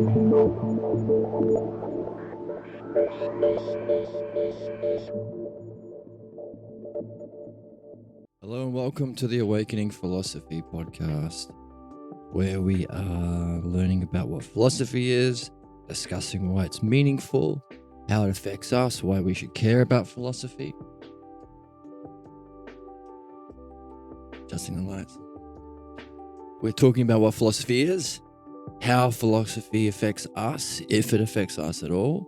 Hello and welcome to the Awakening Philosophy podcast, where we are learning about what philosophy is, discussing why it's meaningful, how it affects us, why we should care about philosophy. Adjusting the lights. We're talking about what philosophy is, how philosophy affects us, if it affects us at all,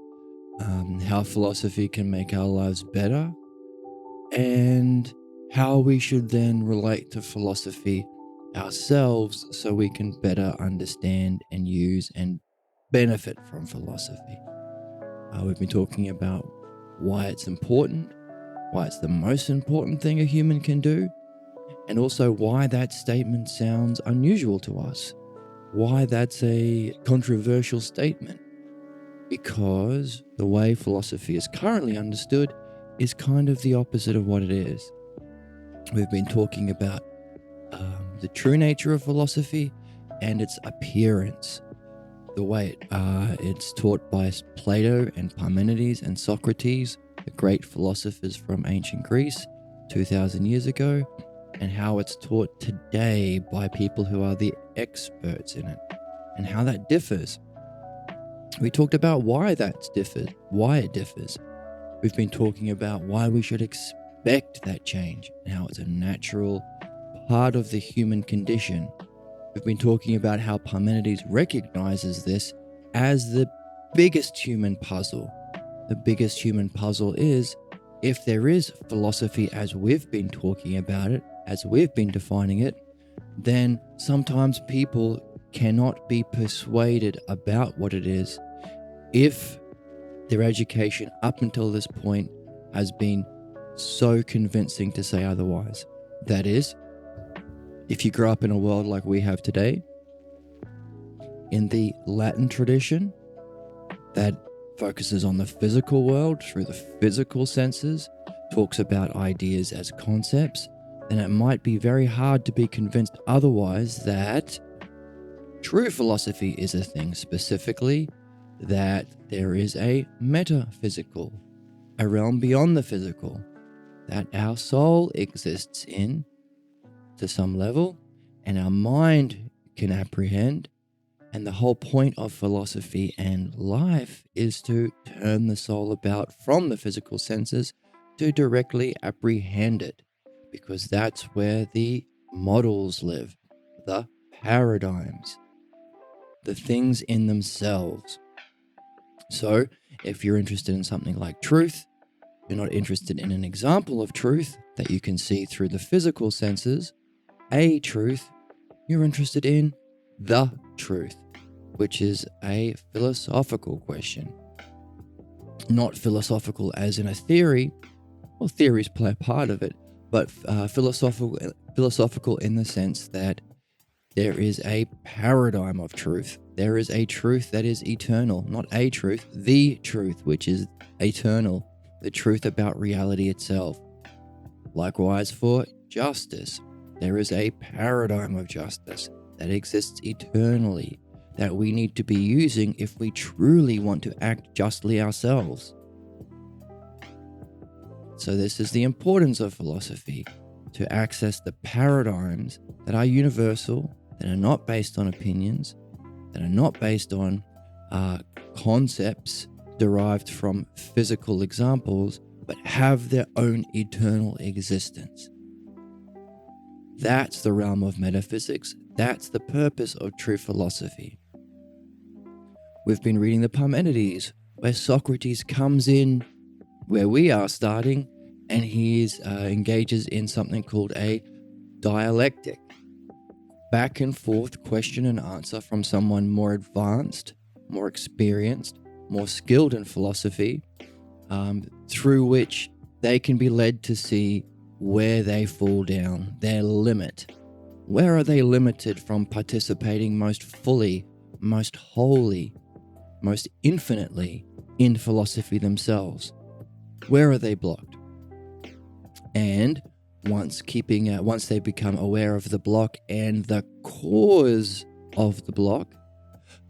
how philosophy can make our lives better, and how we should then relate to philosophy ourselves so we can better understand and use and benefit from philosophy. We've been talking about why it's important, why it's the most important thing a human can do, and also why that statement sounds unusual to us, why that's a controversial statement, because the way philosophy is currently understood is kind of the opposite of what it is. We've been talking about the true nature of philosophy and its appearance, the way it's taught by Plato and Parmenides and Socrates, the great philosophers from ancient Greece 2,000 years ago, and how it's taught today by people who are the experts in it, and how that differs. We talked about why it differs. We've been talking about why we should expect that change and how it's a natural part of the human condition. We've been talking about how Parmenides recognizes this as the biggest human puzzle. The biggest human puzzle is, if there is philosophy as we've been talking about it, as we've been defining it, then sometimes people cannot be persuaded about what it is if their education up until this point has been so convincing to say otherwise. That is, if you grow up in a world like we have today, in the Latin tradition that focuses on the physical world through the physical senses, talks about ideas as concepts, then it might be very hard to be convinced otherwise that true philosophy is a thing, specifically that there is a metaphysical, a realm beyond the physical, that our soul exists in to some level, and our mind can apprehend. And the whole point of philosophy and life is to turn the soul about from the physical senses to directly apprehend it, because that's where the models live, the paradigms, the things in themselves. So if you're interested in something like truth, you're not interested in an example of truth that you can see through the physical senses, a truth, you're interested in the truth, which is a philosophical question. Not philosophical as in a theory. Well, theories play a part of it, but philosophical in the sense that there is a paradigm of truth. There is a truth that is eternal, not a truth, the truth, which is eternal, the truth about reality itself. Likewise for justice, there is a paradigm of justice that exists eternally, that we need to be using if we truly want to act justly ourselves. So this is the importance of philosophy, to access the paradigms that are universal, that are not based on opinions, that are not based on concepts derived from physical examples, but have their own eternal existence. That's the realm of metaphysics. That's the purpose of true philosophy. We've been reading the Parmenides, where Socrates comes in where we are starting, and he engages in something called a dialectic. Back and forth question and answer from someone more advanced, more experienced, more skilled in philosophy, through which they can be led to see where they fall down, their limit. Where are they limited from participating most fully, most wholly, most infinitely in philosophy themselves? Where are they blocked? And once they become aware of the block and the cause of the block,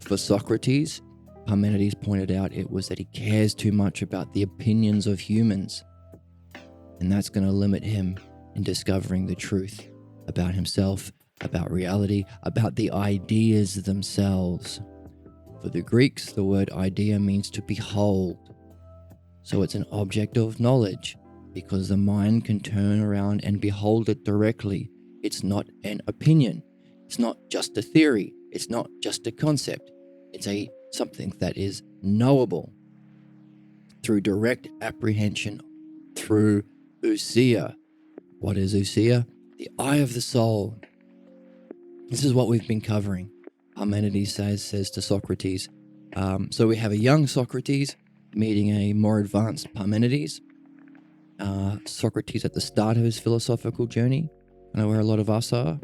For Socrates, Parmenides pointed out it was that he cares too much about the opinions of humans, and that's going to limit him in discovering the truth about himself, about reality, about the ideas themselves. For the Greeks, the word idea means to behold. So it's an object of knowledge, because the mind can turn around and behold it directly. It's not an opinion. It's not just a theory. It's not just a concept. It's something that is knowable through direct apprehension, through ousia. What is ousia? The eye of the soul. This is what we've been covering. Parmenides says to Socrates. So we have a young Socrates meeting a more advanced Parmenides. Socrates at the start of his philosophical journey, I know where a lot of us are.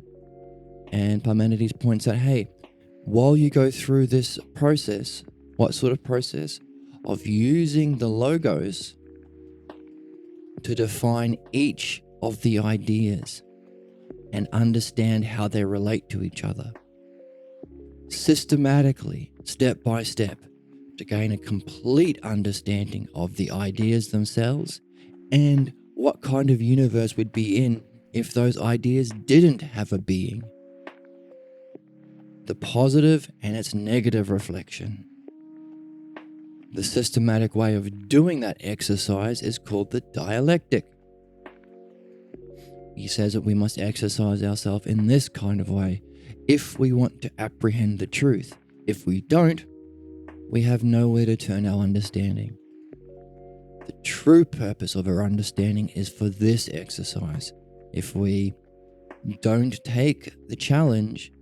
And Parmenides points out, hey, while you go through this process, what sort of process? Of using the logos to define each of the ideas and understand how they relate to each other. Systematically, step by step, to gain a complete understanding of the ideas themselves and what kind of universe we'd be in if those ideas didn't have a being. The positive and its negative reflection. The systematic way of doing that exercise is called the dialectic. He says that we must exercise ourselves in this kind of way if we want to apprehend the truth. If we don't, we have nowhere to turn our understanding. The true purpose of our understanding is for this exercise. If we don't take the challenge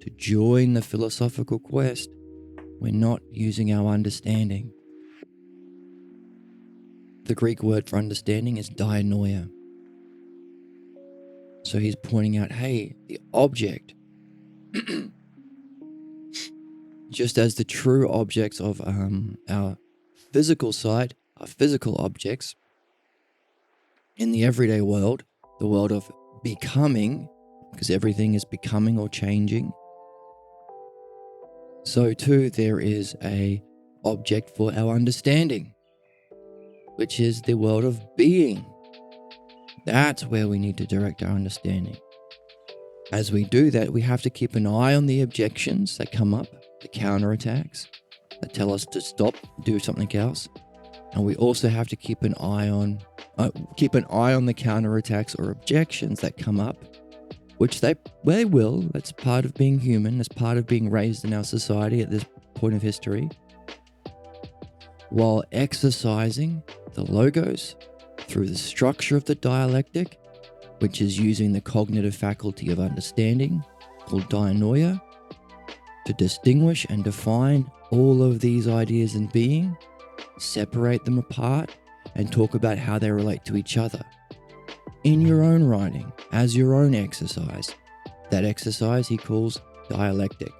to join the philosophical quest, we're not using our understanding. The Greek word for understanding is dianoia. So he's pointing out, hey, the object, just as the true objects of our physical side are physical objects, in the everyday world, the world of becoming, because everything is becoming or changing, so too there is a object for our understanding, which is the world of being. That's where we need to direct our understanding. As we do that, we have to keep an eye on the objections that come up, the counterattacks that tell us to stop, do something else. And we also have to keep an eye on the counterattacks or objections that come up, which they will. That's part of being human. That's part of being raised in our society at this point of history. While exercising the logos through the structure of the dialectic, which is using the cognitive faculty of understanding, called dianoia, to distinguish and define all of these ideas in being, separate them apart, and talk about how they relate to each other. In your own writing, as your own exercise. That exercise he calls dialectic.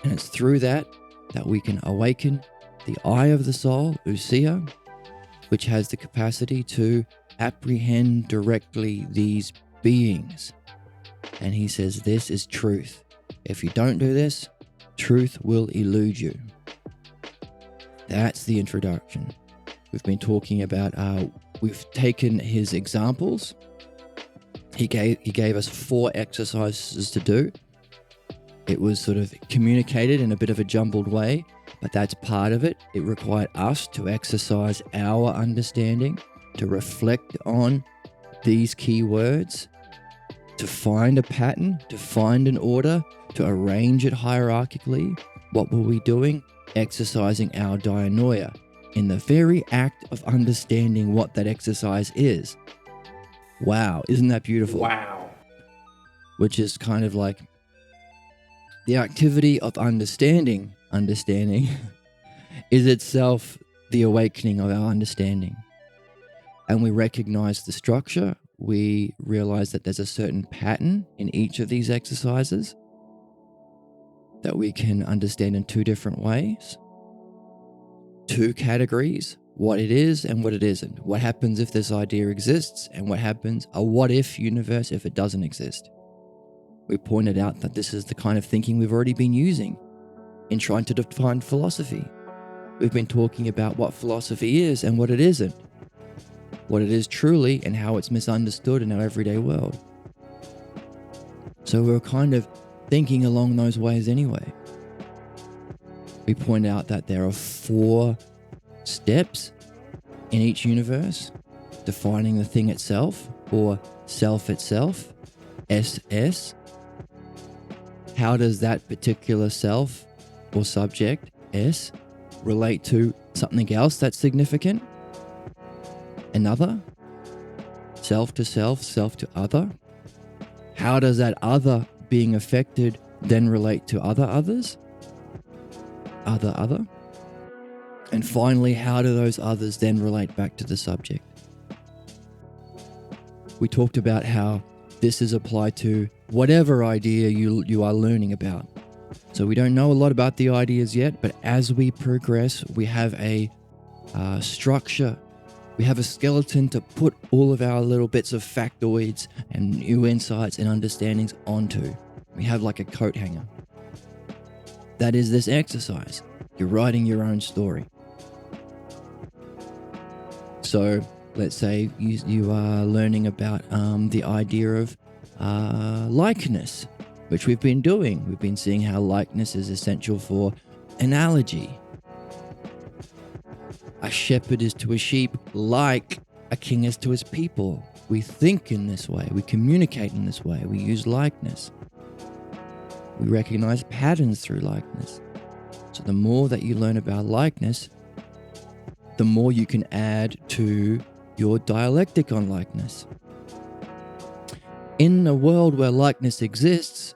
And it's through that we can awaken the eye of the soul, ousia, which has the capacity to apprehend directly these beings. And he says this is truth. If you don't do this, truth will elude you. That's the introduction. We've been talking about, we've taken his examples. He gave us 4 exercises to do. It was sort of communicated in a bit of a jumbled way, but that's part of it. It required us to exercise our understanding, to reflect on these key words, to find a pattern, to find an order, to arrange it hierarchically. What were we doing? Exercising our dianoia in the very act of understanding what that exercise is. Wow, isn't that beautiful? Wow. Which is kind of like the activity of understanding is itself the awakening of our understanding. And we recognize the structure. We realize that there's a certain pattern in each of these exercises that we can understand in 2 different ways. 2 categories, what it is and what it isn't. What happens if this idea exists, and what happens, a what if universe if it doesn't exist. We pointed out that this is the kind of thinking we've already been using in trying to define philosophy. We've been talking about what philosophy is and what it isn't, what it is truly and how it's misunderstood in our everyday world. So we're kind of thinking along those ways anyway. We point out that there are 4 steps in each universe: defining the thing itself, or self itself, SS. How does that particular self or subject, S, relate to something else that's significant? Another? Self to self, self to other? How does that other being affected then relate to other others? Other? And finally, how do those others then relate back to the subject? We talked about how this is applied to whatever idea you are learning about. So we don't know a lot about the ideas yet, but as we progress, we have a structure. We have a skeleton to put all of our little bits of factoids and new insights and understandings onto. We have like a coat hanger. That is this exercise. You're writing your own story. So let's say you are learning about the idea of likeness, which we've been doing. We've been seeing how likeness is essential for analogy. A shepherd is to a sheep like a king is to his people. We think in this way. We communicate in this way. We use likeness. We recognize patterns through likeness. So the more that you learn about likeness, the more you can add to your dialectic on likeness. In a world where likeness exists,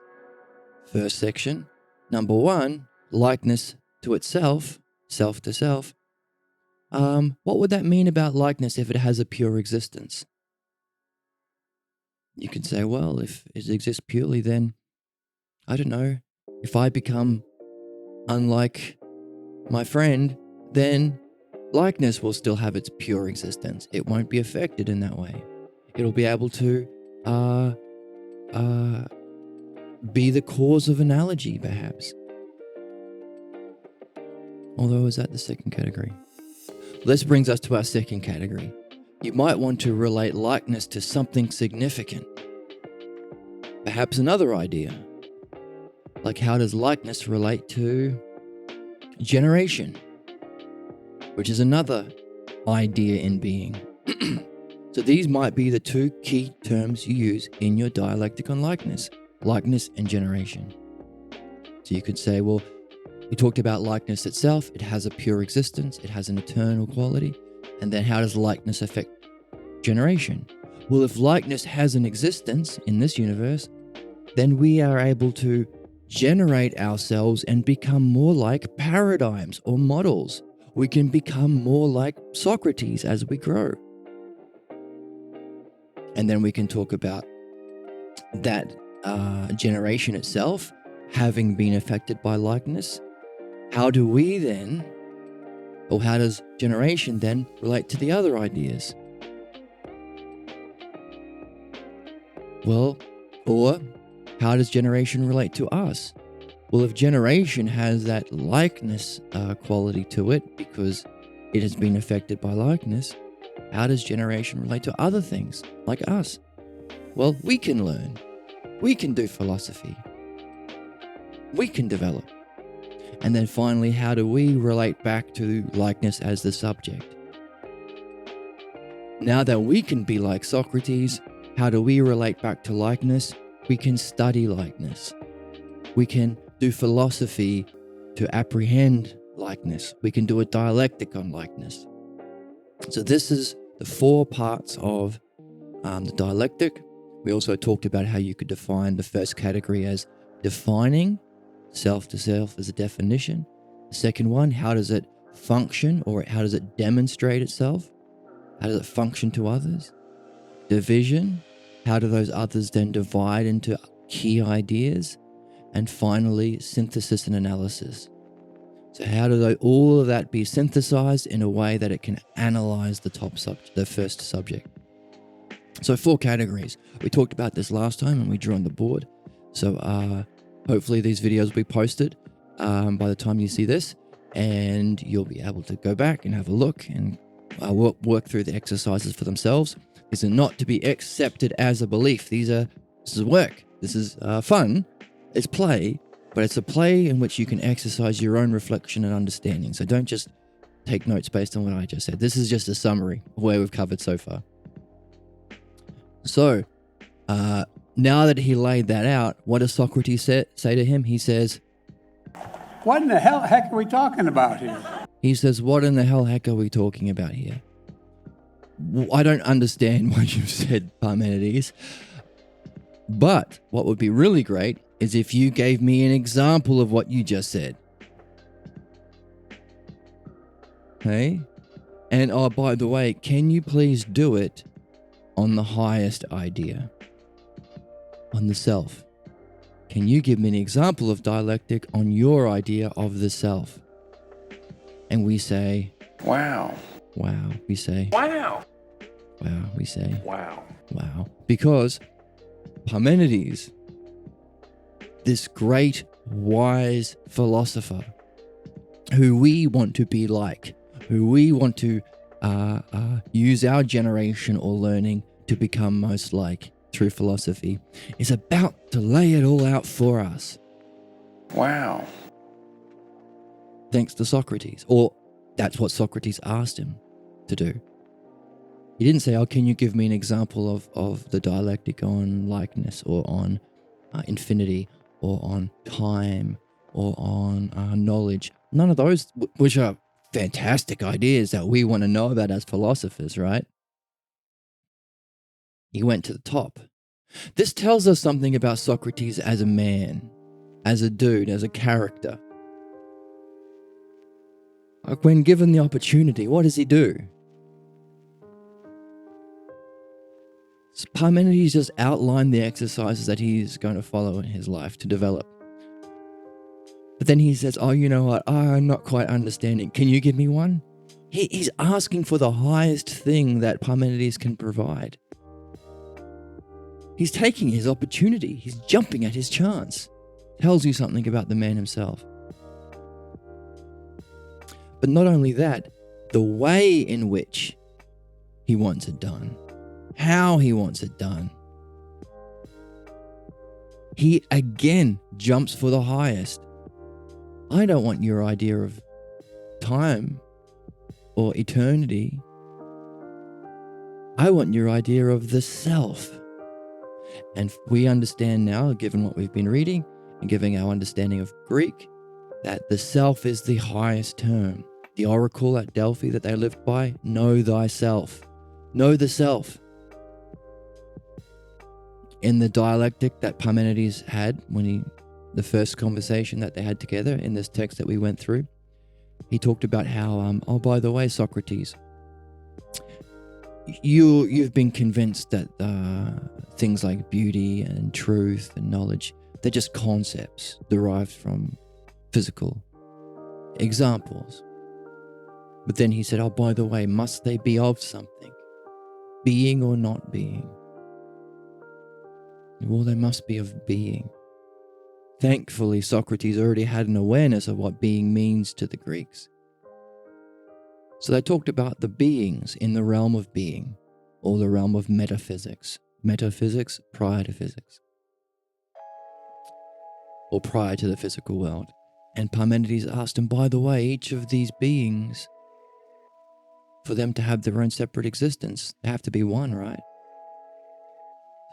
first section, number 1, likeness to itself, self to self. What would that mean about likeness if it has a pure existence? You can say, well, if it exists purely, then, I don't know, if I become unlike my friend, then likeness will still have its pure existence. It won't be affected in that way. It'll be able to be the cause of analogy, perhaps. Although, is that the second category? This brings us to our second category. You might want to relate likeness to something significant. Perhaps another idea. Like, how does likeness relate to generation? Which is another idea in being. So these might be the 2 key terms you use in your dialectic on likeness and generation. So you could say, well, we talked about likeness itself. It has a pure existence. It has an eternal quality. And then how does likeness affect generation? Well, if likeness has an existence in this universe, then we are able to generate ourselves and become more like paradigms or models. We can become more like Socrates as we grow. And then we can talk about that generation itself having been affected by likeness. How do we then, or how does generation then relate to the other ideas? Well, or how does generation relate to us? Well, if generation has that likeness quality to it because it has been affected by likeness, how does generation relate to other things like us? Well, we can learn. We can do philosophy. We can develop. And then finally, how do we relate back to likeness as the subject? Now that we can be like Socrates, how do we relate back to likeness? We can study likeness. We can do philosophy to apprehend likeness. We can do a dialectic on likeness. So this is the 4 parts of the dialectic. We also talked about how you could define the first category as defining self to self as a definition. The second one, how does it function, or how does it demonstrate itself? How does it function to others? Division, how do those others then divide into key ideas? And finally, synthesis and analysis. So how do all of that be synthesized in a way that it can analyze the first subject? So 4 categories. We talked about this last time and we drew on the board. So hopefully these videos will be posted. by the time you see this, and you'll be able to go back and have a look and work through the exercises for themselves. These are not to be accepted as a belief. This is work. This is fun. It's play, but it's a play in which you can exercise your own reflection and understanding. So don't just take notes based on what I just said. This is just a summary of where we've covered so far. So, now that he laid that out, what does Socrates say to him? He says, what in the heck are we talking about here? He says, what in the heck are we talking about here? I don't understand what you said, Parmenides. But what would be really great is if you gave me an example of what you just said. Okay? And oh, by the way, can you please do it on the highest idea? On the self. Can you give me an example of dialectic on your idea of the self? And we say, wow. Wow. We say, wow. Wow. We say, wow. Wow. Because Parmenides, this great, wise philosopher who we want to be like, who we want to use our generation or learning to become most like through philosophy, is about to lay it all out for us. Wow. Thanks to Socrates. Or that's what Socrates asked him to do. He didn't say, oh, can you give me an example of the dialectic on likeness or on infinity or on time or on knowledge. None of those, which are fantastic ideas that we want to know about as philosophers, right? He went to the top. This tells us something about Socrates as a man, as a dude, as a character. Like when given the opportunity, what does he do? Parmenides just outlined the exercises that he's going to follow in his life to develop. But then he says, oh, you know what? I'm not quite understanding. Can you give me one? He's asking for the highest thing that Parmenides can provide. He's taking his opportunity. He's jumping at his chance. Tells you something about the man himself. But not only that, the way in which he wants it done, how he wants it done. He again jumps for the highest. I don't want your idea of time or eternity. I want your idea of the self. And we understand now, given what we've been reading and given our understanding of Greek, that the self is the highest term. The oracle at Delphi that they lived by, know thyself. Know the self. In the dialectic that Parmenides had the first conversation that they had together in this text that we went through, he talked about how, oh, by the way, Socrates, you've been convinced that things like beauty and truth and knowledge, they're just concepts derived from physical examples. But then he said, oh, by the way, must they be of something? Being or not being? Well, they must be of being. Thankfully, Socrates already had an awareness of what being means to the Greeks. So they talked about the beings in the realm of being, or the realm of metaphysics. Metaphysics prior to physics, or prior to the physical world. And Parmenides asked him, by the way, each of these beings, for them to have their own separate existence, they have to be one, right?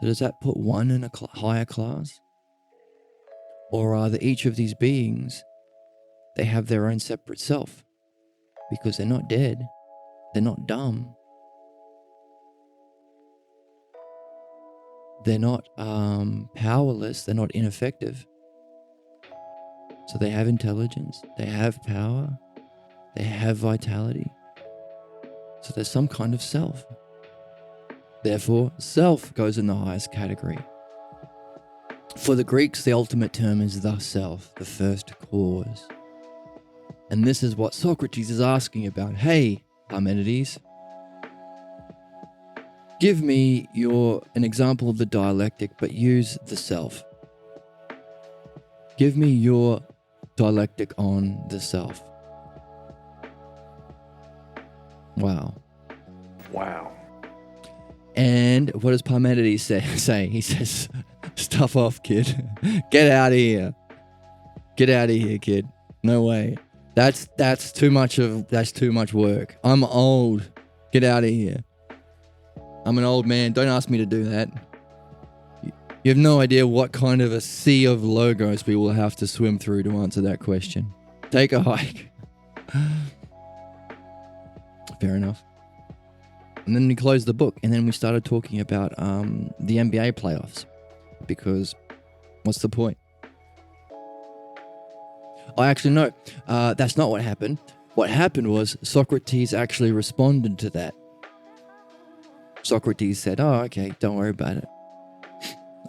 So does that put one in a higher class? Or are each of these beings, they have their own separate self? Because they're not dead, they're not dumb, they're not powerless, they're not ineffective. So they have intelligence, they have power, they have vitality. So there's some kind of self. Therefore, self goes in the highest category. For the Greeks, the ultimate term is the self, the first cause. And this is what Socrates is asking about. Hey, Parmenides, give me an example of the dialectic, but use the self. Give me your Dialectic on the self. Wow. And what does Parmenides say? He says, stuff off, kid. Get out of here. Get out of here, kid. No way. That's too much work. I'm old. Get out of here. I'm an old man. Don't ask me to do that. You have no idea what kind of a sea of logos we will have to swim through to answer that question. Take a hike. Fair enough. And then we closed the book, and then we started talking about the NBA playoffs. Because what's the point? Actually, no. That's not what happened. What happened was Socrates actually responded to that. Socrates said, oh, okay, don't worry about it.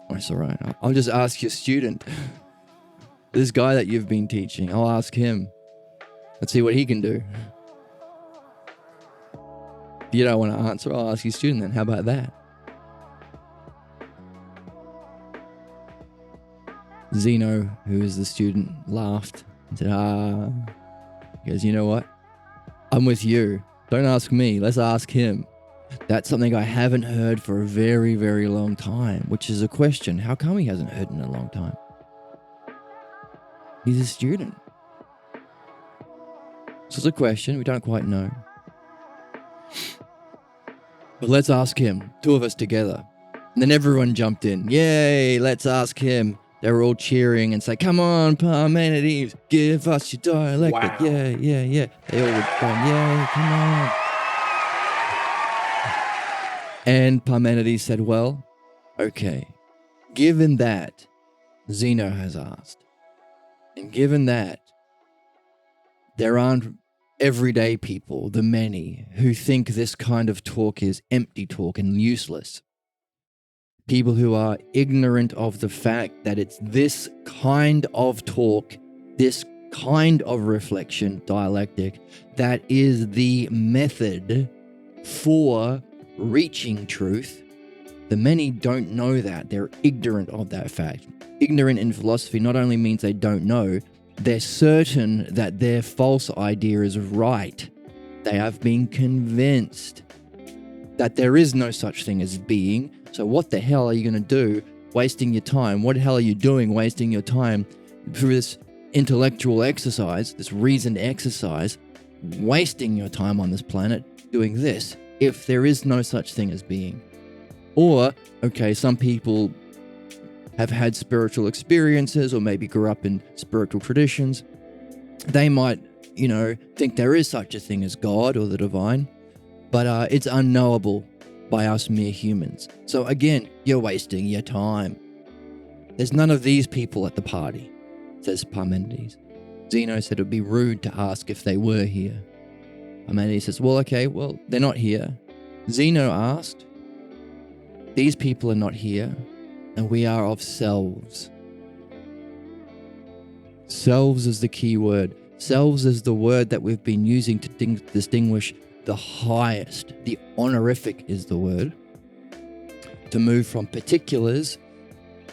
Oh, it's all right. I'll just ask your student. This guy that you've been teaching, I'll ask him. Let's see what he can do. If you don't want to answer, I'll ask your student then. How about that? Zeno, who is the student, laughed and said, He goes, you know what? I'm with you. Don't ask me. Let's ask him. That's something I haven't heard for a very, very long time, which is a question. How come he hasn't heard in a long time? He's a student. So it's a question. We don't quite know. But let's ask him. Two of us together. And then everyone jumped in. Yay, let's ask him. They were all cheering and say, come on, Parmenides, give us your dialectic. Wow. Yeah. They all were going, yay, come on. And Parmenides said, well, okay, given that Zeno has asked, and given that there aren't everyday people, the many, who think this kind of talk is empty talk and useless, people who are ignorant of the fact that it's this kind of talk, this kind of reflection, dialectic, that is the method for reaching truth. The many don't know that. They're ignorant of that fact. Ignorant in philosophy not only means they don't know, they're certain that their false idea is right. They have been convinced that there is no such thing as being. So what the hell are you going to do wasting your time? What the hell are you doing wasting your time through this intellectual exercise, this reasoned exercise, wasting your time on this planet doing this if there is no such thing as being? Or, okay, some people have had spiritual experiences or maybe grew up in spiritual traditions. They might, think there is such a thing as God or the divine, but it's unknowable by us mere humans. So again, you're wasting your time. There's none of these people at the party, says Parmenides. Zeno said it would be rude to ask if they were here. Parmenides says, well, they're not here. Zeno asked, these people are not here, and we are of selves. Selves is the key word. Selves is the word that we've been using to distinguish the highest. The honorific is the word. To move from particulars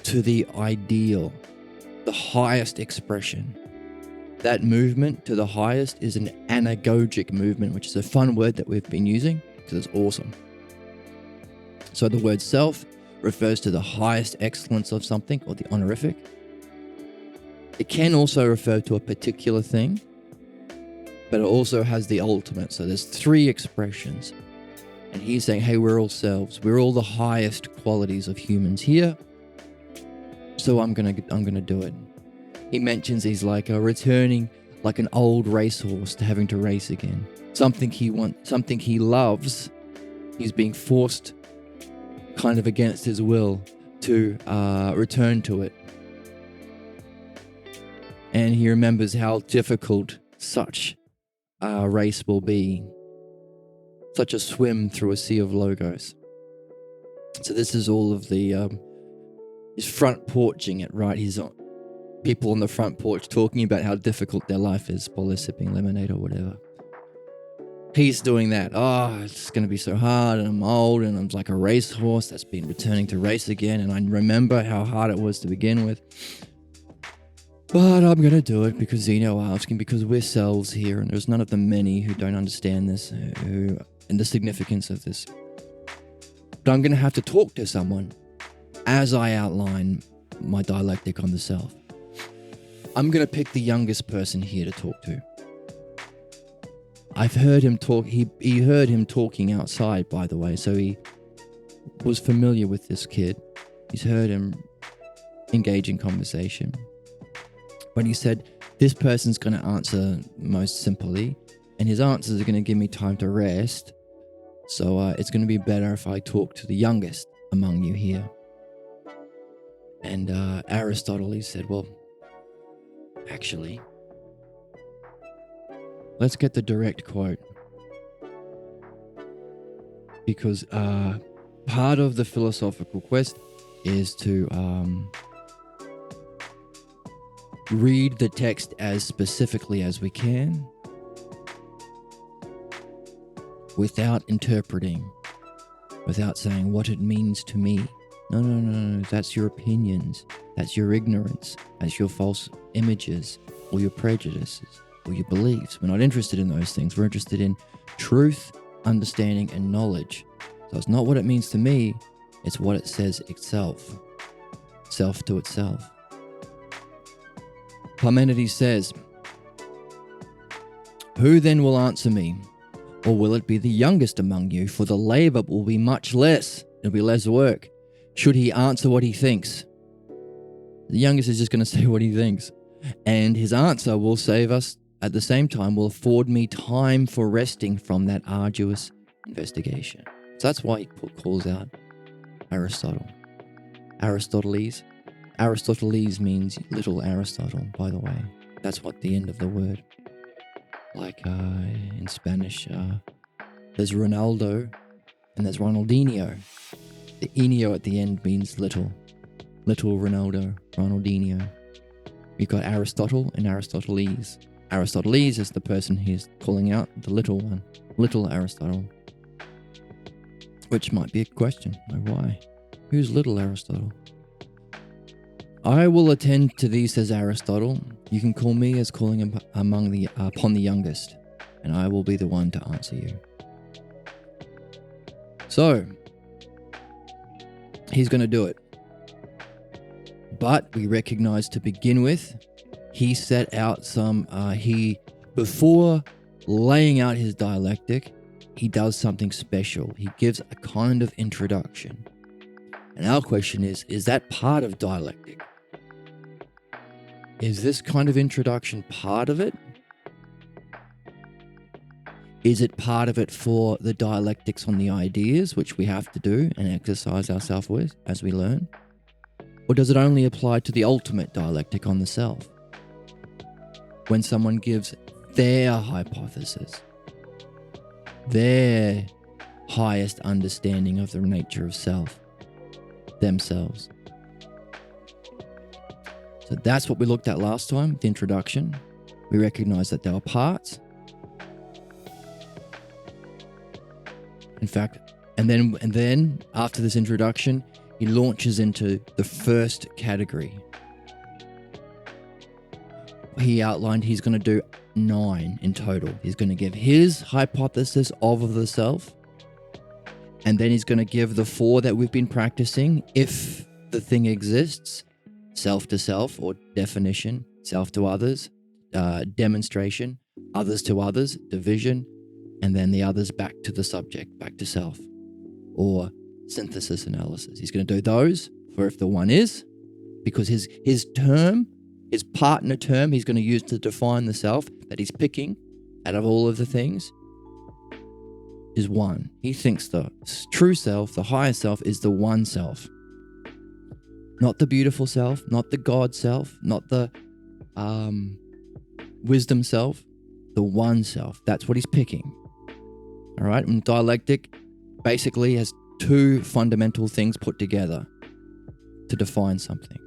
to the ideal, the highest expression. That movement to the highest is an anagogic movement, which is a fun word that we've been using because it's awesome. So the word self refers to the highest excellence of something, or the honorific. It can also refer to a particular thing, but it also has the ultimate. So there's three expressions. And he's saying, hey, we're all selves. We're all the highest qualities of humans here. So I'm gonna do it. He mentions he's like returning like an old racehorse to having to race again. Something he wants, something he loves. He's being forced kind of against his will to return to it. And he remembers how difficult such a race will be. Such a swim through a sea of logos. So this is all of the he's front porching it, right? He's people on the front porch talking about how difficult their life is while they're sipping lemonade or whatever. He's doing that. Oh, it's going to be so hard, and I'm old, and I'm like a racehorse that's been returning to race again, and I remember how hard it was to begin with. But I'm going to do it because Zeno asking, because we're selves here, and there's none of the many who don't understand this, and the significance of this. But I'm going to have to talk to someone as I outline my dialectic on the self. I'm going to pick the youngest person here to talk to. I've heard him talk. He heard him talking outside, by the way, so he was familiar with this kid. He's heard him engage in conversation. But he said, this person's going to answer most simply, and his answers are going to give me time to rest. So it's going to be better if I talk to the youngest among you here. And Aristotle, he said, well, actually, let's get the direct quote. Because part of the philosophical quest is to read the text as specifically as we can without interpreting, without saying what it means to me. No, that's your opinions, that's your ignorance, that's your false images or your prejudices or your beliefs. We're not interested in those things. We're interested in truth, understanding, and knowledge. So it's not what it means to me, it's what it says itself, self to itself. Parmenides says, who then will answer me? Or will it be the youngest among you? For the labor will be much less. It'll be less work. Should he answer what he thinks? The youngest is just going to say what he thinks. And his answer will save us, at the same time, will afford me time for resting from that arduous investigation. So that's why he calls out Aristotle. Aristoteles. Aristoteles means little Aristotle, by the way. That's what the end of the word. Like in Spanish, there's Ronaldo and there's Ronaldinho. The inio at the end means little. Little Ronaldo, Ronaldinho. You've got Aristotle and Aristoteles. Aristoteles is the person he's calling out, the little one. Little Aristotle. Which might be a question. Like, why? Who's little Aristotle? I will attend to thee, says Aristotle. You can call me as calling upon the youngest, and I will be the one to answer you. So, he's going to do it. But we recognize to begin with, he set out before laying out his dialectic, he does something special. He gives a kind of introduction. And our question is that part of dialectic? Is this kind of introduction part of it? Is it part of it for the dialectics on the ideas, which we have to do and exercise ourselves with as we learn? Or does it only apply to the ultimate dialectic on the self? When someone gives their hypothesis, their highest understanding of the nature of self, themselves. So that's what we looked at last time, the introduction. We recognized that there are parts. In fact, and then after this introduction, he launches into the first category. He outlined he's going to do 9 in total. He's going to give his hypothesis of the self, and then he's going to give the 4 that we've been practicing, if the thing exists. Self to self, or definition, self to others, demonstration, others to others, division, and then the others back to the subject, back to self, or synthesis analysis. He's going to do those for if the one is, because his term, his partner term he's going to use to define the self that he's picking out of all of the things is one. He thinks the true self, the higher self, is the one self. Not the beautiful self, not the God self, not the wisdom self, the one self. That's what he's picking. All right, and dialectic basically has 2 fundamental things put together to define something.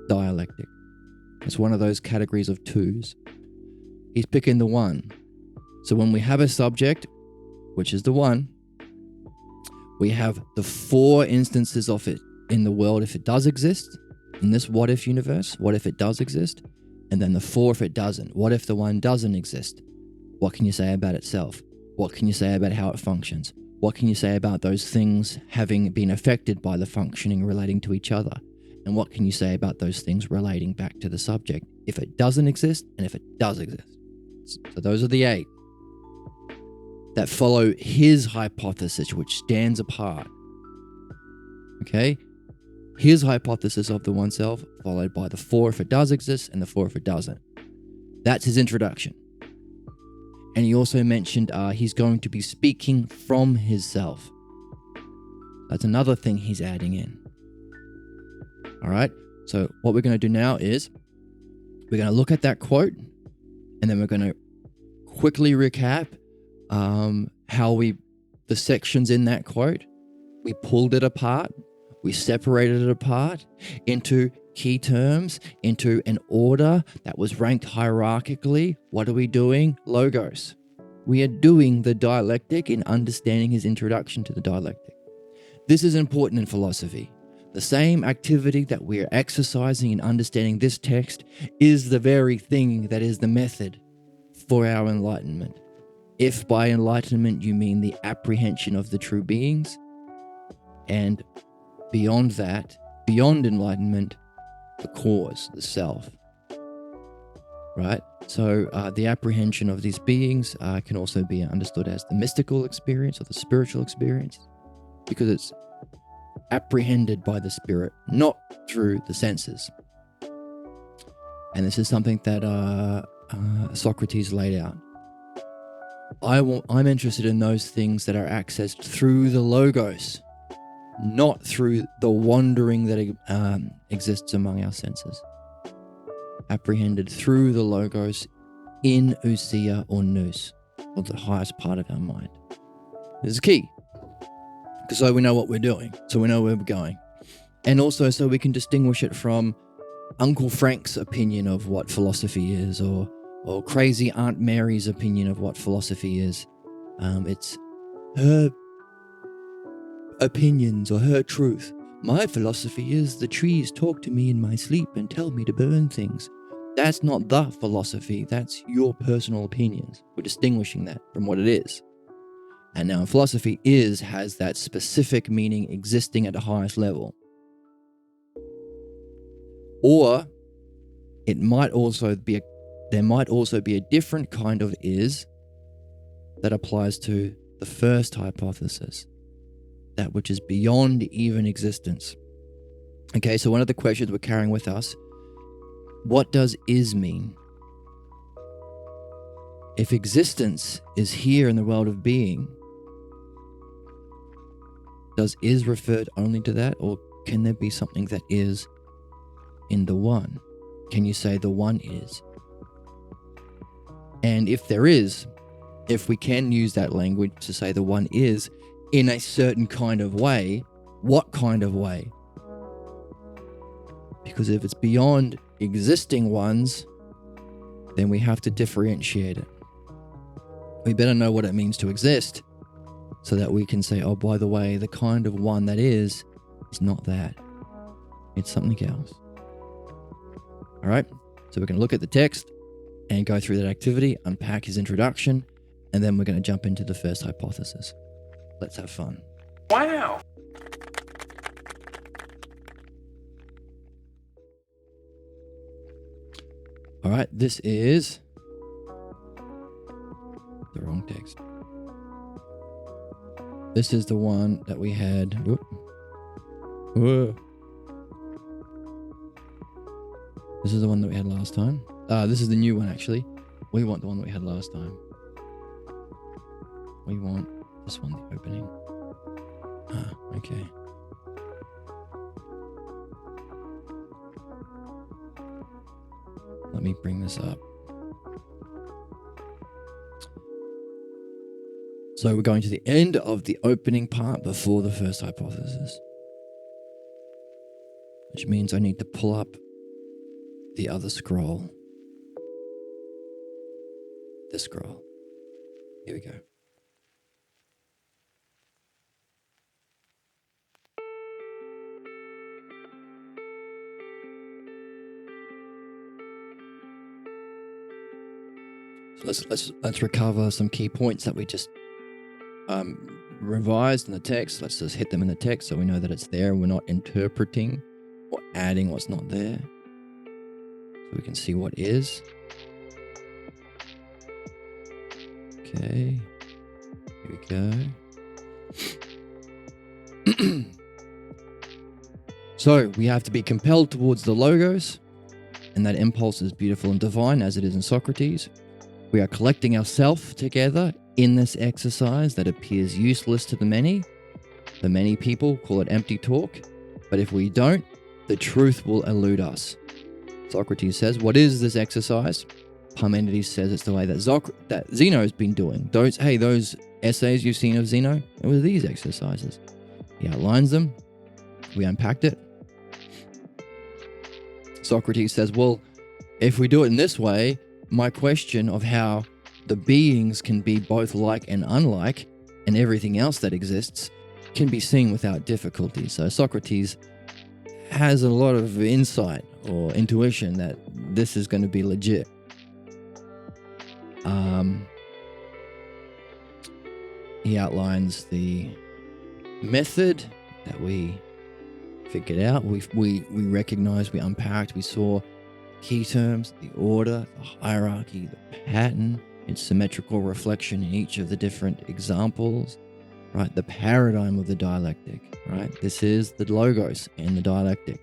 Dialectic. It's one of those categories of 2s. He's picking the one. So when we have a subject, which is the one, we have the 4 instances of it in the world if it does exist, in this what if universe, what if it does exist, And then the 4 if it doesn't. What if the 1 doesn't exist? What can you say about itself? What can you say about how it functions? What can you say about those things having been affected by the functioning relating to each other? And what can you say about those things relating back to the subject if it doesn't exist and if it does exist? So those are the 8 that follow his hypothesis, which stands apart. Okay? His hypothesis of the oneself, followed by the 4 if it does exist and the 4 if it doesn't. That's his introduction. And he also mentioned he's going to be speaking from his self. That's another thing he's adding in. All right? So what we're going to do now is we're going to look at that quote, and then we're going to quickly recap the sections in that quote. We pulled it apart. We separated it apart into key terms, into an order that was ranked hierarchically. What are we doing? Logos. We are doing the dialectic in understanding his introduction to the dialectic. This is important in philosophy. The same activity that we are exercising in understanding this text is the very thing that is the method for our enlightenment. If by enlightenment you mean the apprehension of the true beings, and beyond that, beyond enlightenment, the cause, the self. Right? So the apprehension of these beings can also be understood as the mystical experience or the spiritual experience, because it's apprehended by the spirit, not through the senses. And this is something that Socrates laid out. I'm interested in those things that are accessed through the logos, not through the wandering that exists among our senses. Apprehended through the logos in ousia or nous, or the highest part of our mind. This is key, because so we know what we're doing, so we know where we're going. And also so we can distinguish it from Uncle Frank's opinion of what philosophy is, or crazy Aunt Mary's opinion of what philosophy is. It's her opinions or her truth. My philosophy is the trees talk to me in my sleep and tell me to burn things. That's not the philosophy, that's your personal opinions. We're distinguishing that from what it is. And now philosophy has that specific meaning existing at the highest level. Or there might also be a different kind of is that applies to the first hypothesis, that which is beyond even existence. Okay, so one of the questions we're carrying with us, what does is mean? If existence is here in the world of being, does is refer only to that, or can there be something that is in the one? Can you say the one is? And if there is, if we can use that language to say the one is in a certain kind of way, what kind of way? Because if it's beyond existing ones, then we have to differentiate it. We better know what it means to exist, so that we can say, oh, by the way, the kind of one that is not that. It's something else. All right, so we're going to look at the text and go through that activity, unpack his introduction, and then we're going to jump into the first hypothesis. Let's have fun. Wow. All right, this is the wrong text. This is the one that we had. Whoa. This is the one that we had last time. This is the new one, actually. We want the one that we had last time. We want this one, the opening. Okay. Let me bring this up. So we're going to the end of the opening part before the first hypothesis, which means I need to pull up the other scroll. This scroll. Here we go. let's recover some key points that we just revised in the text. Let's just hit them in the text so we know that it's there and we're not interpreting or adding what's not there. So we can see what is. Okay. Here we go. So we have to be compelled towards the logos, and that impulse is beautiful and divine as it is in Socrates. We are collecting ourselves together in this exercise that appears useless to the many. The many people call it empty talk, but if we don't, the truth will elude us. Socrates says, what is this exercise? Parmenides says it's the way that Zeno's been doing. Those essays you've seen of Zeno, it was these exercises. He outlines them. We unpacked it. Socrates says, well, if we do it in this way, my question of how the beings can be both like and unlike, and everything else that exists, can be seen without difficulty. So Socrates has a lot of insight or intuition that this is going to be legit. He outlines the method that we figured out. We recognized, we unpacked, we saw key terms, the order, the hierarchy, the pattern, its symmetrical reflection in each of the different examples, right? The paradigm of the dialectic, right? This is the logos in the dialectic.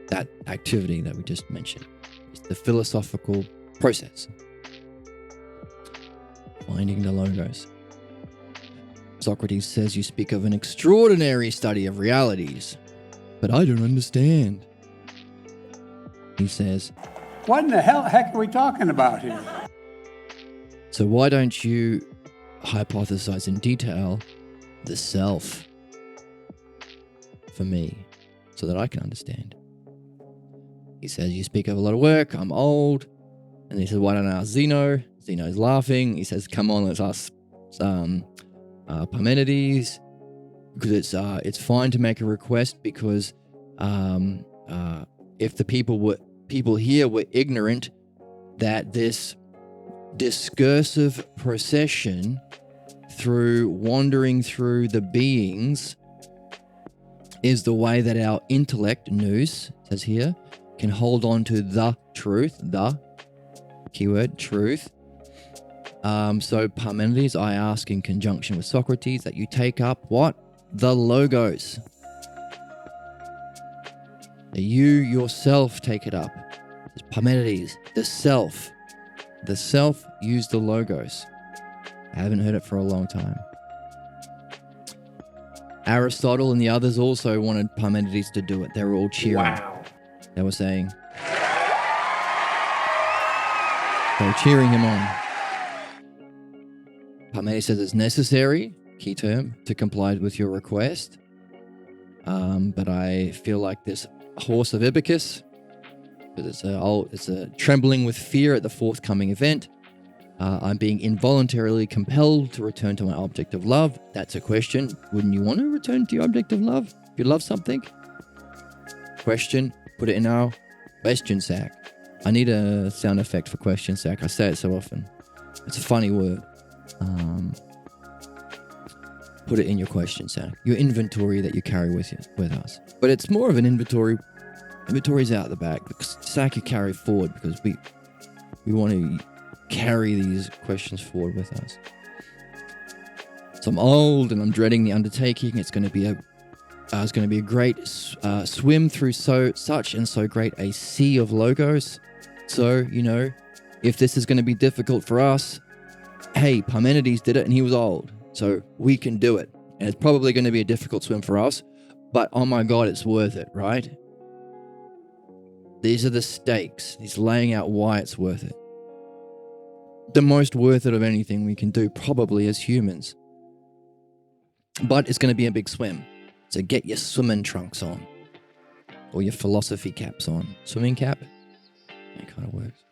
That activity that we just mentioned is the philosophical process. Finding the logos. Socrates says you speak of an extraordinary study of realities, but I don't understand. He says, What in the heck are we talking about here? so why don't you hypothesize in detail the self for me so that I can understand? He says, you speak of a lot of work, I'm old. And he says, why don't I ask Zeno? Zeno's laughing. He says, come on, let's ask Parmenides, because it's fine to make a request, because if the people here were ignorant that this discursive procession through wandering through the beings is the way that our intellect, nous, says here, can hold on to the truth, the keyword truth. So Parmenides, I ask in conjunction with Socrates that you take up what? The logos. That you yourself take it up. Parmenides, the self. The self used the logos. I haven't heard it for a long time. Aristotle and the others also wanted Parmenides to do it. They were all cheering. Wow. They were saying, they were cheering him on. Parmenides says it's necessary, key term, to comply with your request. But I feel like this horse of Ibycus, because it's a trembling with fear at the forthcoming event. I'm being involuntarily compelled to return to my object of love. That's a question. Wouldn't you want to return to your object of love if you love something? Question, put it in our question sack. I need a sound effect for question sack. I say it so often. It's a funny word. Put it in your question sack, your inventory that you carry with us. But it's more of an inventory. Inventory's out the back. The sack you carry forward, because we want to carry these questions forward with us. So I'm old and I'm dreading the undertaking. It's going to be a great swim through so great a sea of logos. So, if this is going to be difficult for us, hey, Parmenides did it and he was old, so we can do it. And it's probably going to be a difficult swim for us, but oh my God, it's worth it, right? These are the stakes. He's laying out why it's worth it. The most worth it of anything we can do, probably as humans. But it's going to be a big swim. So get your swimming trunks on. Or your philosophy caps on. Swimming cap? That kind of works.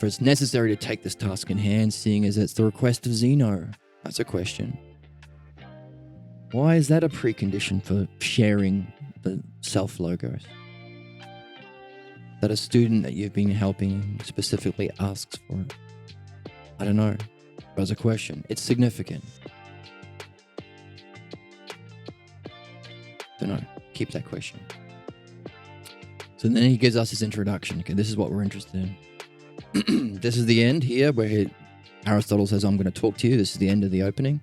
For it's necessary to take this task in hand, seeing as it's the request of Zeno. That's a question. Why is that a precondition for sharing the self logos? that a student that you've been helping specifically asks for it? I don't know. But as a question, it's significant. Don't know. Keep that question. So then he gives us his introduction. Okay, this is what we're interested in. This is the end here where Aristotle says, I'm going to talk to you. This is the end of the opening.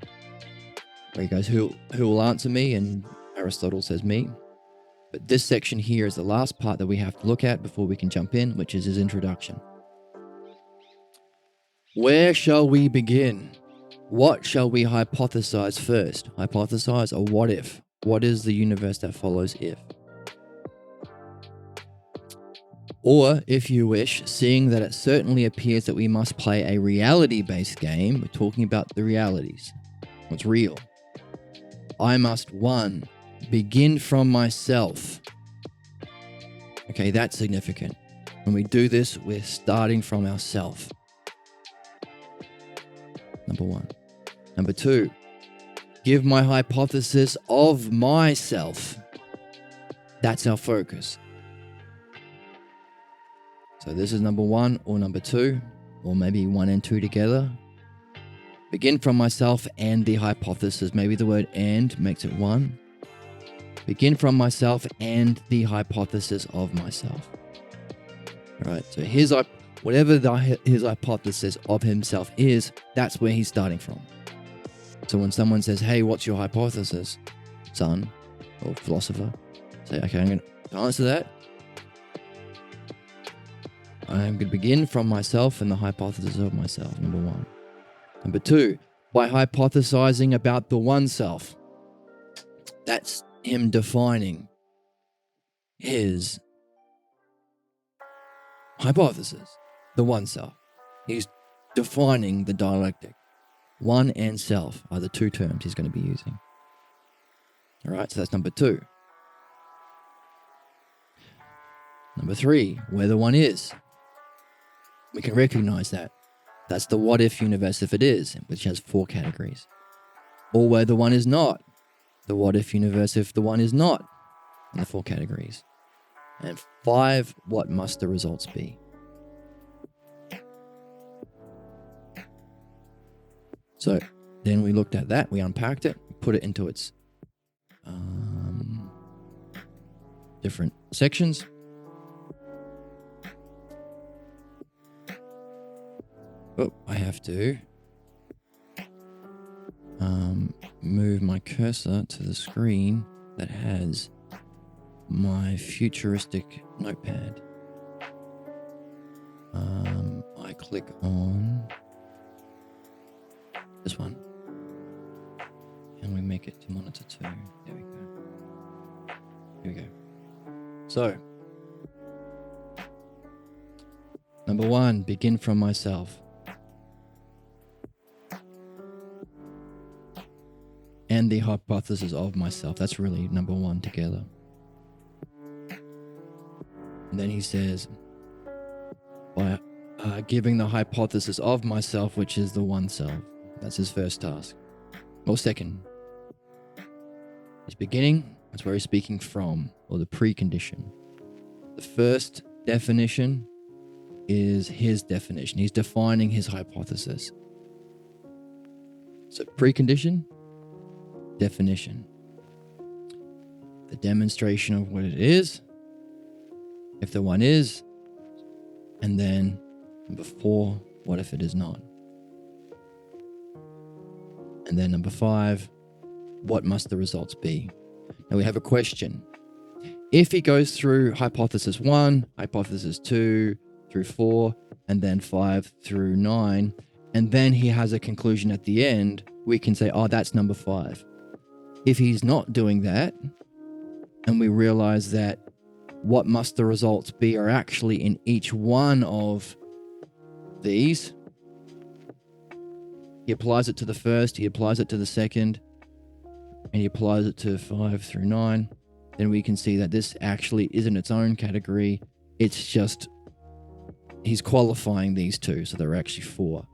Where he goes, who will answer me? And Aristotle says, me. But this section here is the last part that we have to look at before we can jump in, which is his introduction. Where shall we begin? What shall we hypothesize first? Hypothesize a what if? What is the universe that follows if? Or, if you wish, seeing that it certainly appears that we must play a reality-based game, we're talking about the realities, what's real. I must, 1, begin from myself. Okay, that's significant. When we do this, we're starting from ourself. Number 1. Number 2, give my hypothesis of myself. That's our focus. So this is number 1 or number 2, or maybe 1 and 2 together. Begin from myself and the hypothesis. Maybe the word and makes it 1. Begin from myself and the hypothesis of myself. All right, so whatever his hypothesis of himself is, that's where he's starting from. So when someone says, hey, what's your hypothesis, son or philosopher? Say, okay, I'm going to answer that. I'm going to begin from myself and the hypothesis of myself, number 1. Number 2, by hypothesizing about the oneself. That's him defining his hypothesis, the oneself. He's defining the dialectic. One and self are the 2 terms he's going to be using. All right, so that's number 2. Number 3, where the one is. We can recognize that. That's the what if universe if it is, which has 4 categories. Or where the one is not. The what if universe if the one is not, in the 4 categories. And 5, what must the results be? So then we looked at that, we unpacked it, put it into its different sections. Oh, I have to move my cursor to the screen that has my futuristic notepad. I click on this one and we make it to monitor 2. There we go. Here we go. So, number 1, begin from myself. And the hypothesis of myself. That's really number 1 together. And then he says, by giving the hypothesis of myself, which is the one self. That's his first task. Or second. His beginning, that's where he's speaking from, or the precondition. The first definition is his definition. He's defining his hypothesis. So precondition, definition. The demonstration of what it is, if the one is, and then number 4, what if it is not? And then number 5, what must the results be? Now we have a question. If he goes through hypothesis 1, hypothesis 2, through 4, and then 5 through 9, and then he has a conclusion at the end, we can say, oh, that's number 5. If he's not doing that, and we realize that what must the results be are actually in each one of these, he applies it to the first, he applies it to the second, and he applies it to 5 through 9, then we can see that this actually isn't its own category. It's just he's qualifying these 2, so there are actually 4.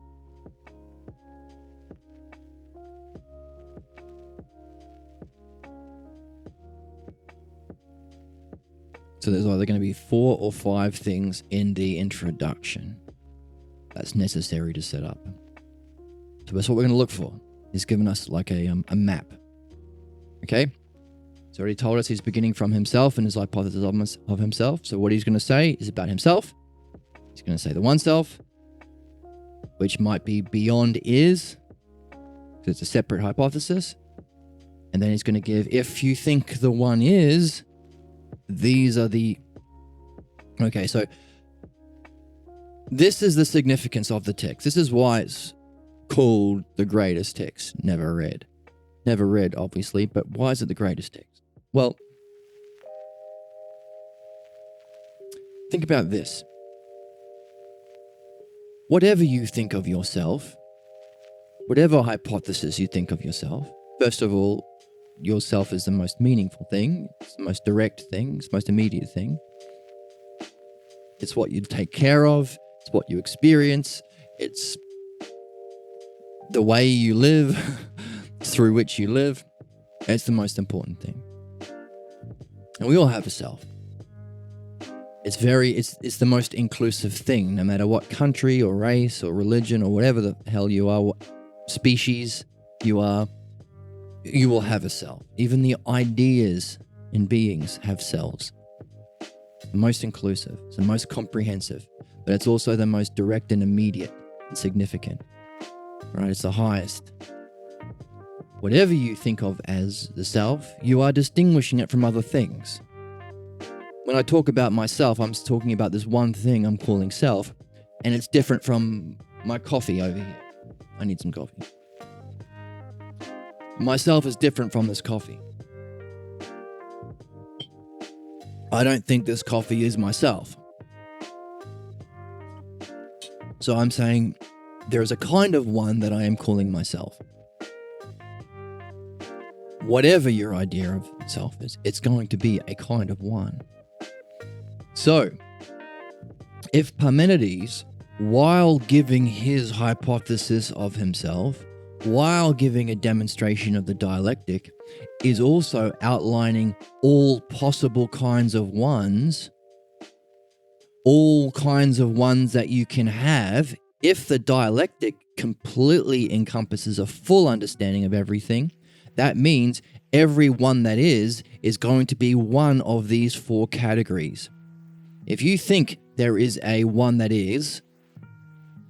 So there's either going to be 4 or 5 things in the introduction that's necessary to set up. So that's what we're going to look for. He's given us like a map. Okay? He's already told us he's beginning from himself and his hypothesis of himself. So what he's going to say is about himself. He's going to say the one self, which might be beyond is, because it's a separate hypothesis. And then he's going to give, if you think the one is, these are the... Okay, so this is the significance of the text. This is why it's called the greatest text never read. Never read, obviously, but why is it the greatest text? Well, think about this. Whatever you think of yourself, whatever hypothesis you think of yourself, first of all, yourself is the most meaningful thing. It's the most direct thing. It's the most immediate thing. It's what you take care of. It's what you experience. It's the way you live, through which you live. It's the most important thing. And we all have a self. It's the most inclusive thing, no matter what country or race or religion or whatever the hell you are, what species you are, you will have a self. Even the ideas in beings have selves. The most inclusive, it's the most comprehensive, but it's also the most direct and immediate and significant. Right? It's the highest. Whatever you think of as the self, you are distinguishing it from other things. When I talk about myself, I'm talking about this one thing I'm calling self, and it's different from my coffee over here. I need some coffee. Myself is different from this coffee. I don't think this coffee is myself. So I'm saying there is a kind of one that I am calling myself. Whatever your idea of self is, it's going to be a kind of one. So, if Parmenides, while giving his hypothesis of himself, while giving a demonstration of the dialectic, is also outlining all possible kinds of ones, all kinds of ones that you can have, if the dialectic completely encompasses a full understanding of everything, that means every one that is going to be one of these 4 categories. If you think there is a one that is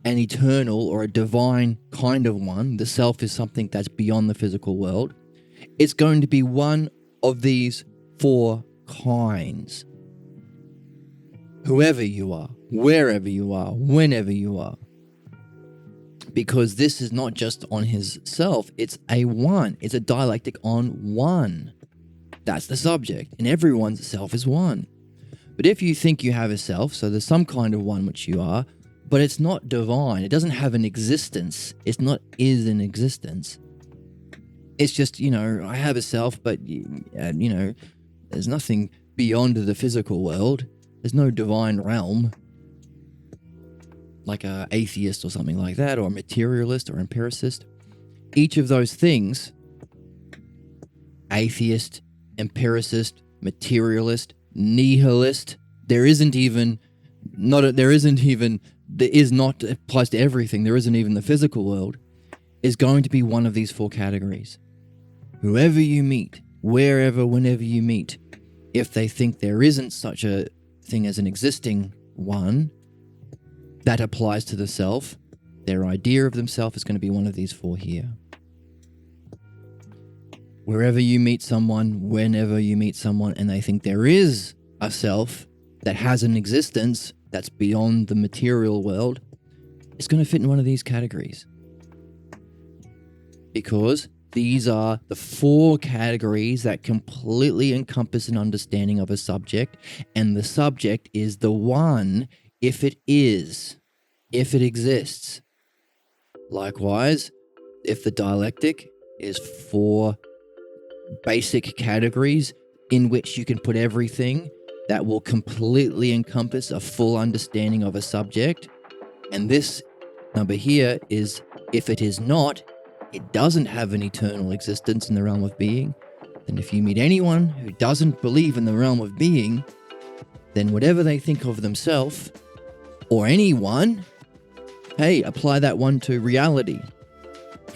an eternal or a divine kind of one, the self is something that's beyond the physical world, it's going to be one of these 4 kinds. Whoever you are, wherever you are, whenever you are. Because this is not just on his self, it's a one. It's a dialectic on one. That's the subject, and everyone's self is one. But if you think you have a self, so there's some kind of one which you are, but it's not divine, it doesn't have an existence, it's not is in existence. It's just, I have a self, but, there's nothing beyond the physical world. There's no divine realm. Like an atheist or something like that, or a materialist or empiricist. Each of those things, atheist, empiricist, materialist, nihilist, applies to everything, there isn't even the physical world, is going to be one of these 4 categories. Whoever you meet, wherever, whenever you meet, if they think there isn't such a thing as an existing one, that applies to the self, their idea of themselves is going to be one of these 4 here. Wherever you meet someone, whenever you meet someone, and they think there is a self that has an existence that's beyond the material world, it's going to fit in one of these categories. Because these are the 4 categories that completely encompass an understanding of a subject, and the subject is the one if it is, if it exists. Likewise, if the dialectic is 4 basic categories in which you can put everything that will completely encompass a full understanding of a subject, and this number here is if it is not, it doesn't have an eternal existence in the realm of being, then if you meet anyone who doesn't believe in the realm of being, then whatever they think of themselves or anyone, hey, apply that one to reality.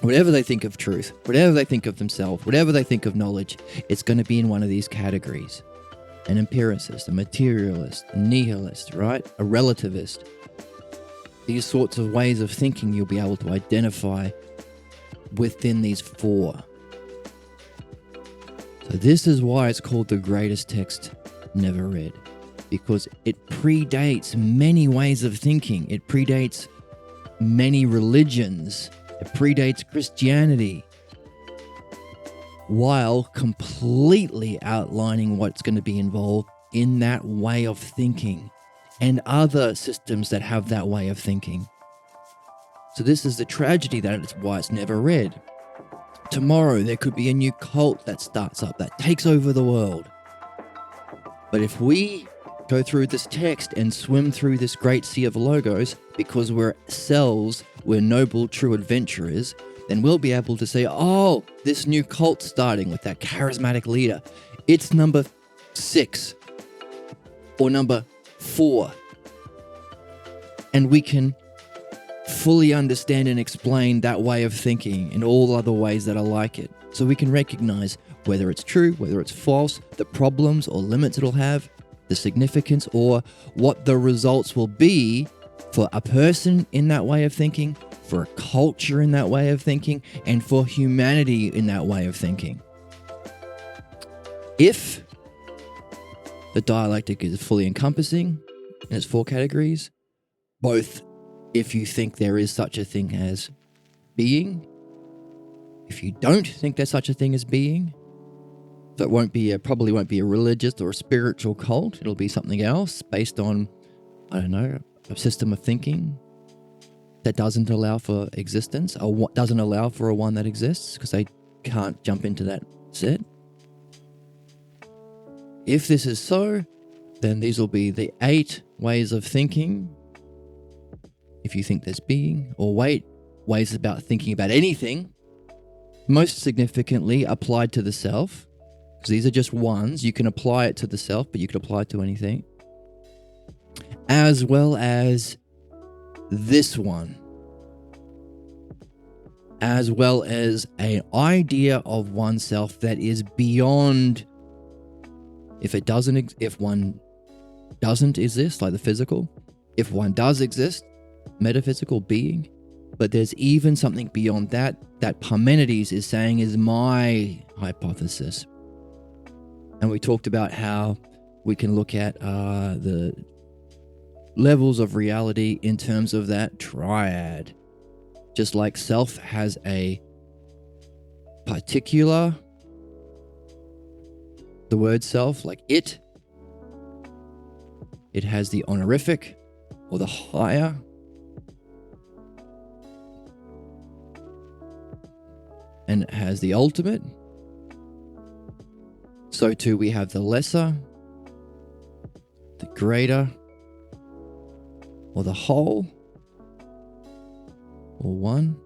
Whatever they think of truth, whatever they think of themselves, whatever they think of knowledge, it's going to be in one of these categories. An empiricist, a materialist, a nihilist, right? A relativist. These sorts of ways of thinking you'll be able to identify within these four. So this is why it's called the greatest text never read, because it predates many ways of thinking. It predates many religions. It predates Christianity, while completely outlining what's going to be involved in that way of thinking and other systems that have that way of thinking. So this is the tragedy, that it's why it's never read. Tomorrow there could be a new cult that starts up, that takes over the world. But if we go through this text and swim through this great sea of logos, because we're noble, true adventurers, then we'll be able to say, oh, this new cult starting with that charismatic leader, it's number 6 or number 4. And we can fully understand and explain that way of thinking and all other ways that are like it. So we can recognize whether it's true, whether it's false, the problems or limits it'll have, the significance, or what the results will be for a person in that way of thinking, for a culture in that way of thinking, and for humanity in that way of thinking. If the dialectic is fully encompassing in its 4 categories, both if you think there is such a thing as being, if you don't think there's such a thing as being, so it probably won't be a religious or a spiritual cult. It'll be something else based on, I don't know, a system of thinking that doesn't allow for existence, or doesn't allow for a one that exists, because they can't jump into that set. If this is so, then these will be the 8 ways of thinking. If you think there's being, or ways about thinking about anything, most significantly applied to the self, because these are just ones. You can apply it to the self, but you could apply it to anything. As well as this one. As well as an idea of oneself that is beyond, if one doesn't exist, like the physical, if one does exist, metaphysical being, but there's even something beyond that Parmenides is saying is my hypothesis. And we talked about how we can look at the levels of reality in terms of that triad. Just like self has a particular, the word self, like it has the honorific or the higher. And it has the ultimate. So too we have the lesser, the greater, or the whole, or one.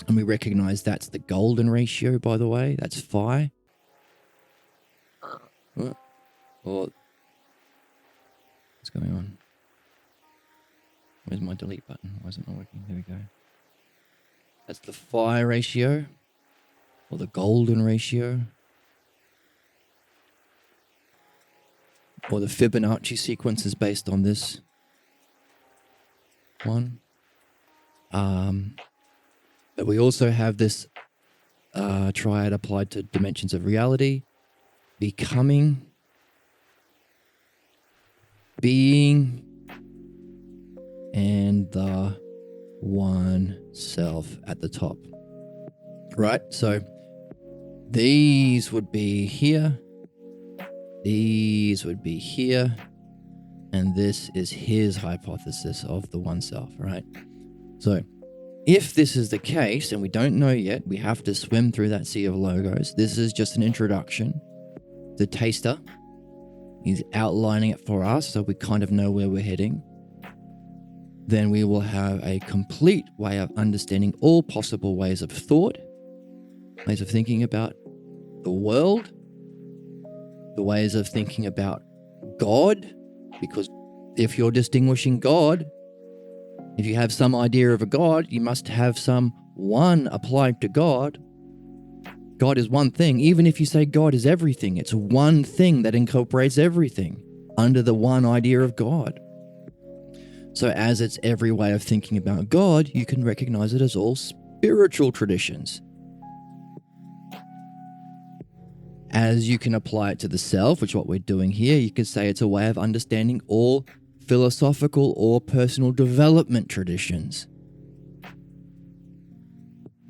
And we recognize that's the golden ratio, by the way. That's phi. Or what's going on? Where's my delete button? Why is it not working? There we go. That's the phi ratio, or the golden ratio, or the Fibonacci sequence is based on this one. But we also have this triad applied to dimensions of reality: becoming, being, and the one self at the top. Right? So these would be here, these would be here, and this is his hypothesis of the one self, right? So if this is the case, and we don't know yet, we have to swim through that sea of logos. This is just an introduction. The taster is outlining it for us so we kind of know where we're heading. Then we will have a complete way of understanding all possible ways of thought, ways of thinking about the world, the ways of thinking about God, because if you're distinguishing God, if you have some idea of a God, you must have some one applied to God. God is one thing. Even if you say God is everything, it's one thing that incorporates everything under the one idea of God. So as it's every way of thinking about God, you can recognize it as all spiritual traditions. As you can apply it to the self, which is what we're doing here, you could say it's a way of understanding all philosophical or personal development traditions.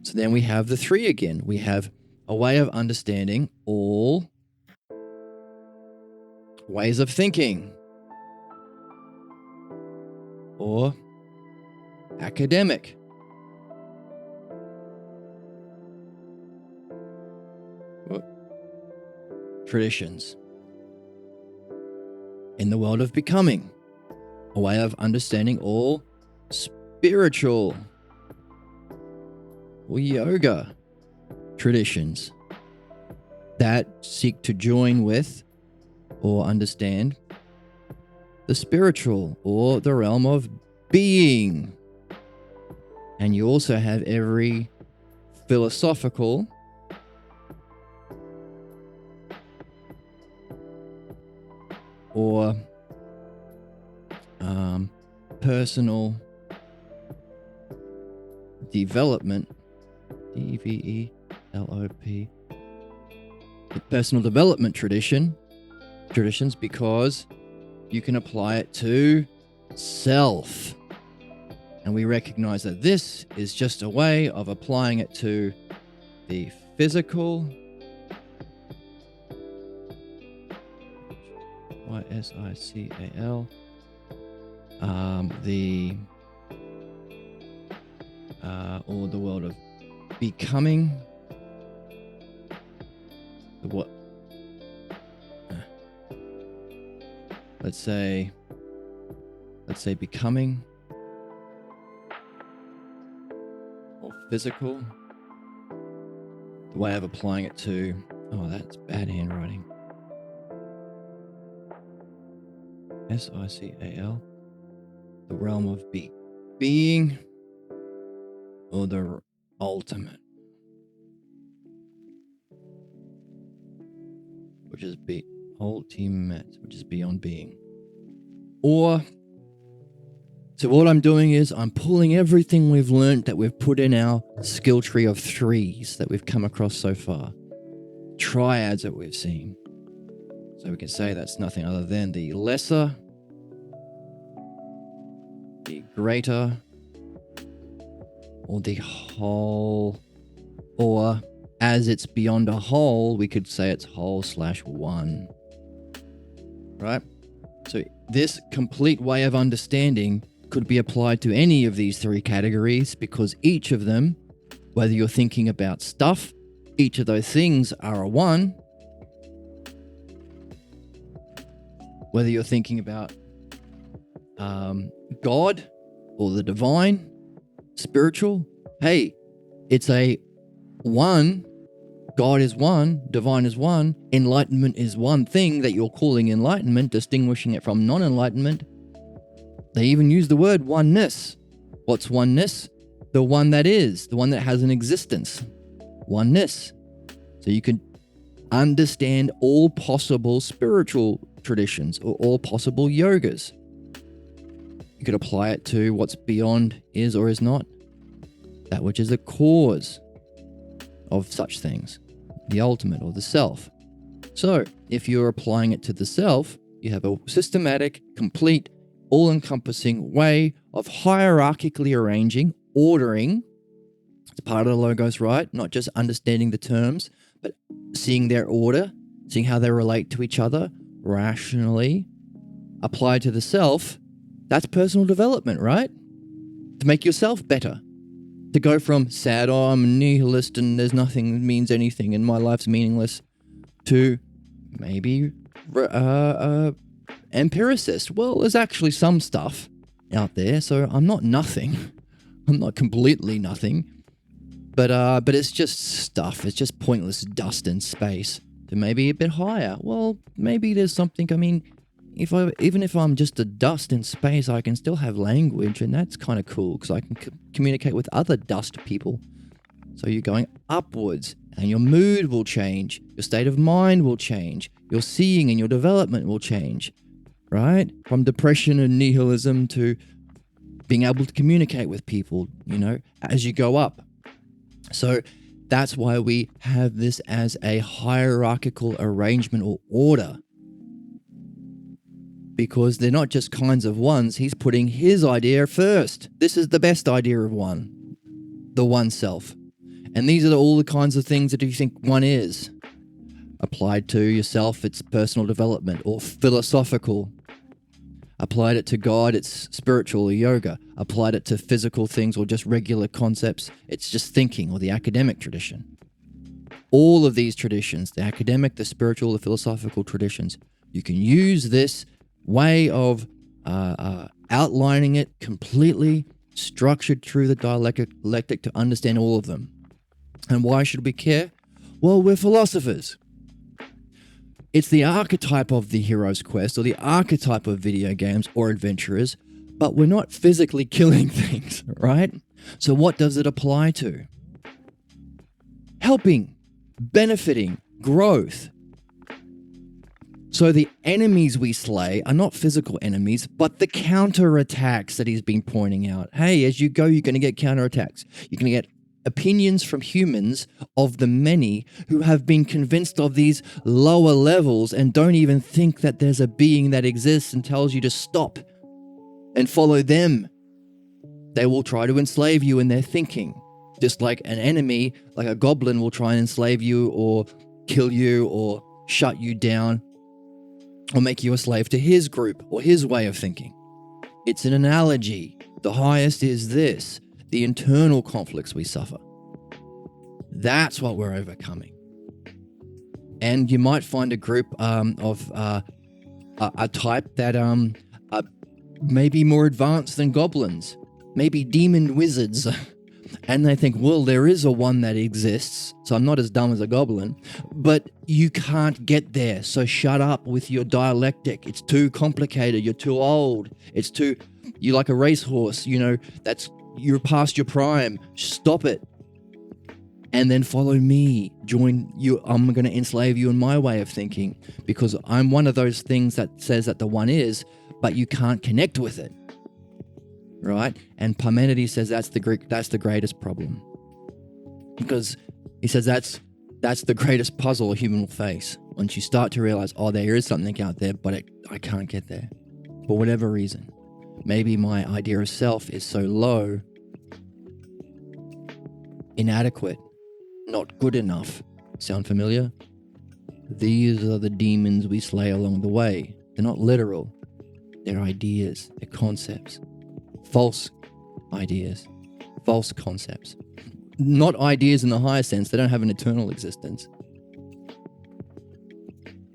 So then we have the three again. We have a way of understanding all ways of thinking or academic. Traditions. In the world of becoming, a way of understanding all spiritual or yoga traditions that seek to join with or understand the spiritual or the realm of being. And you also have every philosophical or personal development, DVELOP, the personal development traditions, because you can apply it to self. And we recognize that this is just a way of applying it to the physical, YSICAL, or the world of becoming, let's say becoming, or physical, the way of applying it to, oh, that's bad handwriting, SICAL, the realm of being, or the ultimate, which is ultimate, which is beyond being. Or, so what I'm doing is I'm pulling everything we've learned that we've put in our skill tree of threes that we've come across so far, triads that we've seen. So we can say that's nothing other than the lesser, the greater, or the whole, or as it's beyond a whole, we could say it's whole/one, right? So this complete way of understanding could be applied to any of these three categories, because each of them, whether you're thinking about stuff, each of those things are a one. Whether you're thinking about God or the divine, spiritual, hey, it's a one. God is one, divine is one, enlightenment is one thing that you're calling enlightenment, distinguishing it from non-enlightenment. They even use the word oneness. What's oneness? The one that is, the one that has an existence. Oneness. So you can understand all possible spiritual traditions or all possible yogas. You could apply it to what's beyond is or is not, that which is a cause of such things, the ultimate or the self. So if you're applying it to the self, you have a systematic, complete, all-encompassing way of hierarchically arranging, ordering. It's part of the logos, right? Not just understanding the terms, but seeing their order, seeing how they relate to each other rationally, applied to the self. That's personal development, right? To make yourself better. To go from sad, oh, I'm a nihilist and there's nothing that means anything and my life's meaningless, to maybe empiricist. Well, there's actually some stuff out there, so I'm not nothing. I'm not completely nothing. But it's just stuff. It's just pointless dust in space. To maybe a bit higher. Well, maybe there's something, even if I'm just a dust in space, I can still have language, and that's kind of cool because I can communicate with other dust people. So you're going upwards, and your mood will change, your state of mind will change, your seeing and your development will change, right? From depression and nihilism to being able to communicate with people, as you go up. So that's why we have this as a hierarchical arrangement or order. Because they're not just kinds of ones, he's putting his idea first. This is the best idea of one, the one self. And these are all the kinds of things that you think one is. Applied to yourself, it's personal development or philosophical. Applied it to God, it's spiritual or yoga. Applied it to physical things or just regular concepts, it's just thinking or the academic tradition. All of these traditions, the academic, the spiritual, the philosophical traditions, you can use this way of outlining it completely structured through the dialectic to understand all of them. And why should we care? Well, we're philosophers. It's the archetype of the hero's quest or the archetype of video games or adventurers, but we're not physically killing things, right? So what does it apply to? Helping, benefiting, growth. So the enemies we slay are not physical enemies, but the counterattacks that he's been pointing out. Hey, as you go, you're going to get counterattacks. You're going to get opinions from humans of the many who have been convinced of these lower levels and don't even think that there's a being that exists and tells you to stop and follow them. They will try to enslave you in their thinking. Just like an enemy, like a goblin, will try and enslave you or kill you or shut you down or make you a slave to his group or his way of thinking. It's an analogy. The highest is this. The internal conflicts we suffer. That's what we're overcoming. And you might find a group of a type that are maybe more advanced than goblins, maybe demon wizards. And they think, well, there is a one that exists, so I'm not as dumb as a goblin, but you can't get there, so shut up with your dialectic. It's too complicated. You're too old. You're like a racehorse, you're past your prime. Stop it. And then follow me. Join you. I'm going to enslave you in my way of thinking because I'm one of those things that says that the one is, but you can't connect with it. Right? And Parmenides says that's the greatest problem. Because he says that's the greatest puzzle a human will face. Once you start to realize, there is something out there, but I can't get there. For whatever reason. Maybe my idea of self is so low, inadequate, not good enough. Sound familiar? These are the demons we slay along the way. They're not literal. They're ideas, they're concepts. False ideas, false concepts. Not ideas in the higher sense. They don't have an eternal existence.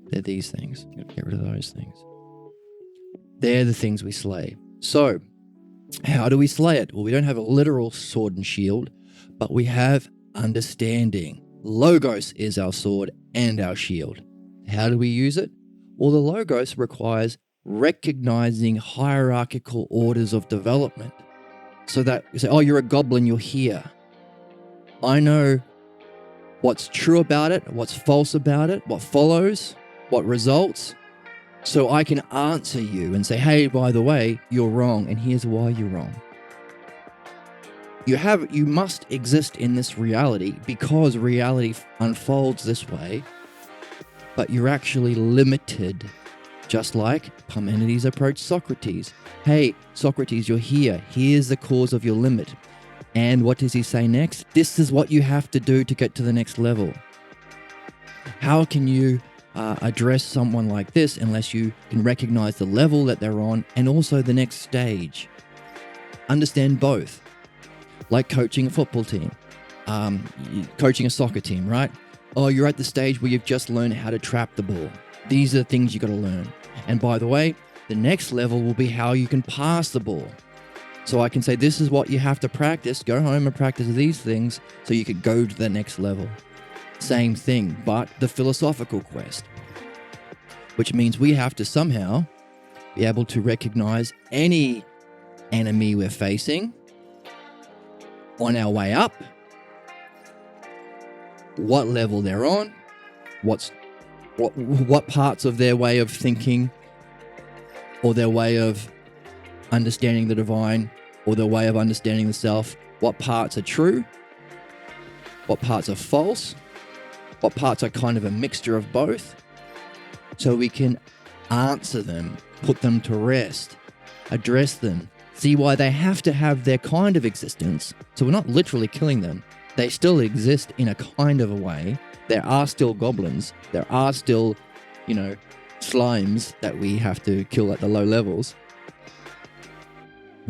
They're these things. You've got to get rid of those things. They're the things we slay. So, how do we slay it? Well, we don't have a literal sword and shield, but we have understanding. Logos is our sword and our shield. How do we use it? Well, the Logos requires recognizing hierarchical orders of development. So that you say, you're a goblin, you're here. I know what's true about it, what's false about it, what follows, what results. So I can answer you and say, hey, by the way, you're wrong, and here's why you're wrong. You must exist in this reality because reality unfolds this way, but you're actually limited. Just like Parmenides approached Socrates. Hey, Socrates, you're here. Here's the cause of your limit. And what does he say next? This is what you have to do to get to the next level. How can you address someone like this unless you can recognize the level that they're on and also the next stage? Understand both. Like coaching a football team, coaching a soccer team, right? You're at the stage where you've just learned how to trap the ball. These are the things you got to learn. And by the way, the next level will be how you can pass the ball. So I can say, this is what you have to practice. Go home and practice these things so you could go to the next level. Same thing, but the philosophical quest, which means we have to somehow be able to recognize any enemy we're facing on our way up, what level they're on, what parts of their way of thinking or their way of understanding the divine or their way of understanding the self, what parts are true, what parts are false, what parts are kind of a mixture of both, so we can answer them, put them to rest, address them, see why they have to have their kind of existence. So we're not literally killing them. They still exist in a kind of a way. There are still goblins. There are still, slimes that we have to kill at the low levels.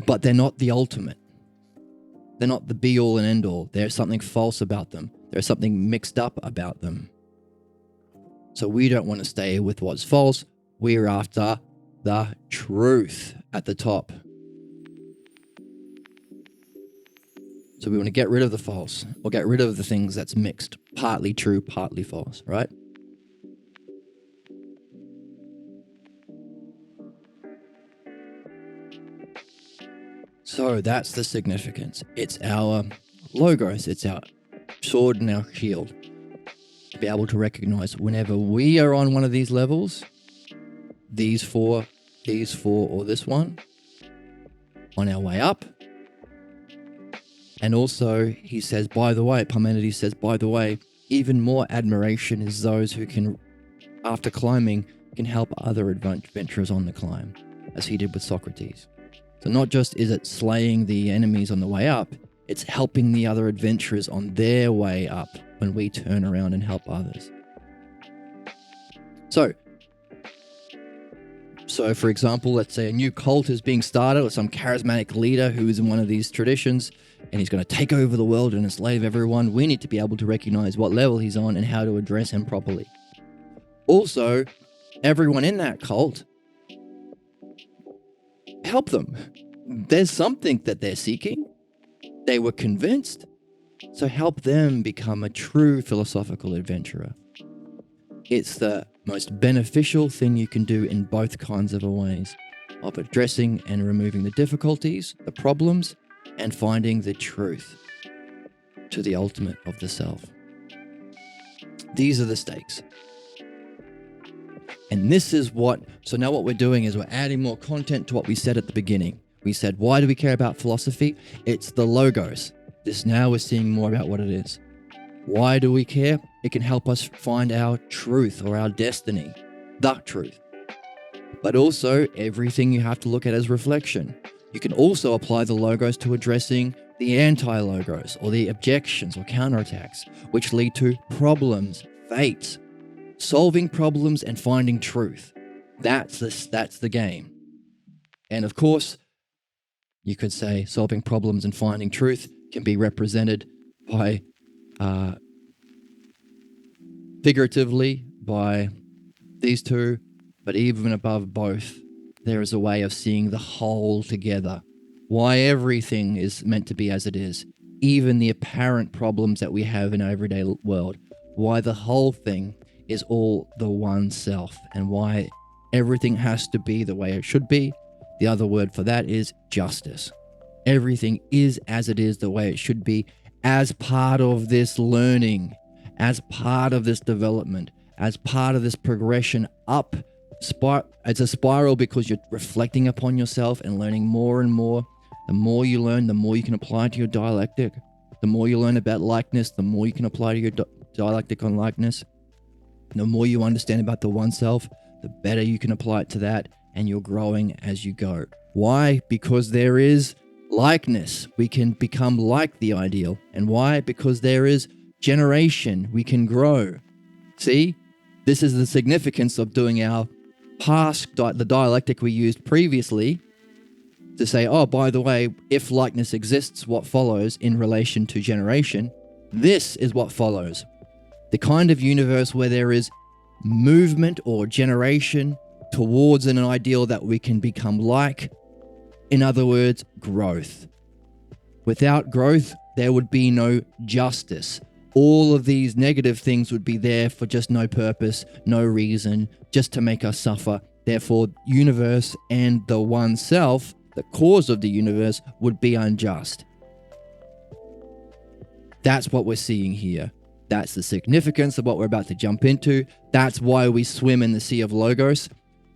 But they're not the ultimate. They're not the be-all and end-all. There's something false about them. There's something mixed up about them. So we don't want to stay with what's false. We're after the truth at the top. So we want to get rid of the false, or get rid of the things that's mixed, partly true, partly false, right? So that's the significance. It's our logos, it's our sword and our shield. To be able to recognize whenever we are on one of these levels, these four, or this one, on our way up. And also, he says, by the way, Parmenides says, by the way, even more admiration is those who can, after climbing, can help other adventurers on the climb, as he did with Socrates. So not just is it slaying the enemies on the way up, it's helping the other adventurers on their way up when we turn around and help others. So for example, let's say a new cult is being started or some charismatic leader who is in one of these traditions and he's going to take over the world and enslave everyone. We need to be able to recognize what level he's on and how to address him properly. Also, everyone in that cult, help them. There's something that they're seeking. They were convinced. So help them become a true philosophical adventurer. It's the most beneficial thing you can do in both kinds of ways, of addressing and removing the difficulties, the problems, and finding the truth to the ultimate of the self. These are the stakes. And this is so now what we're doing is we're adding more content to what we said at the beginning. We said, why do we care about philosophy? It's the logos. Now we're seeing more about what it is. Why do we care? It can help us find our truth or our destiny, the truth. But also, everything you have to look at as reflection. You can also apply the logos to addressing the anti-logos or the objections or counterattacks, which lead to problems, fates, solving problems and finding truth. That's the game. And of course, you could say solving problems and finding truth can be represented by figuratively by these two, but even above both, there is a way of seeing the whole together. Why everything is meant to be as it is, even the apparent problems that we have in our everyday world. Why the whole thing is all the one self, and why everything has to be the way it should be. The other word for that is justice. Everything is as it is the way it should be, as part of this learning, as part of this development, as part of this progression up. It's a spiral because you're reflecting upon yourself and learning more and more. The more you learn, the more you can apply to your dialectic. The more you learn about likeness, the more you can apply to your dialectic on likeness. The more you understand about the one self, the better you can apply it to that, and you're growing as you go. Why? Because there is likeness. We can become like the ideal. And why? Because there is generation. We can grow. See? This is the significance of doing our past, the dialectic we used previously, to say, oh, by the way, if likeness exists, what follows in relation to generation? This is what follows. The kind of universe where there is movement or generation towards an ideal that we can become like. In other words, growth. Without growth, there would be no justice. All of these negative things would be there for just no purpose, no reason, just to make us suffer. Therefore, universe and the one self, the cause of the universe, would be unjust. That's what we're seeing here. That's the significance of what we're about to jump into. That's why we swim in the sea of logos,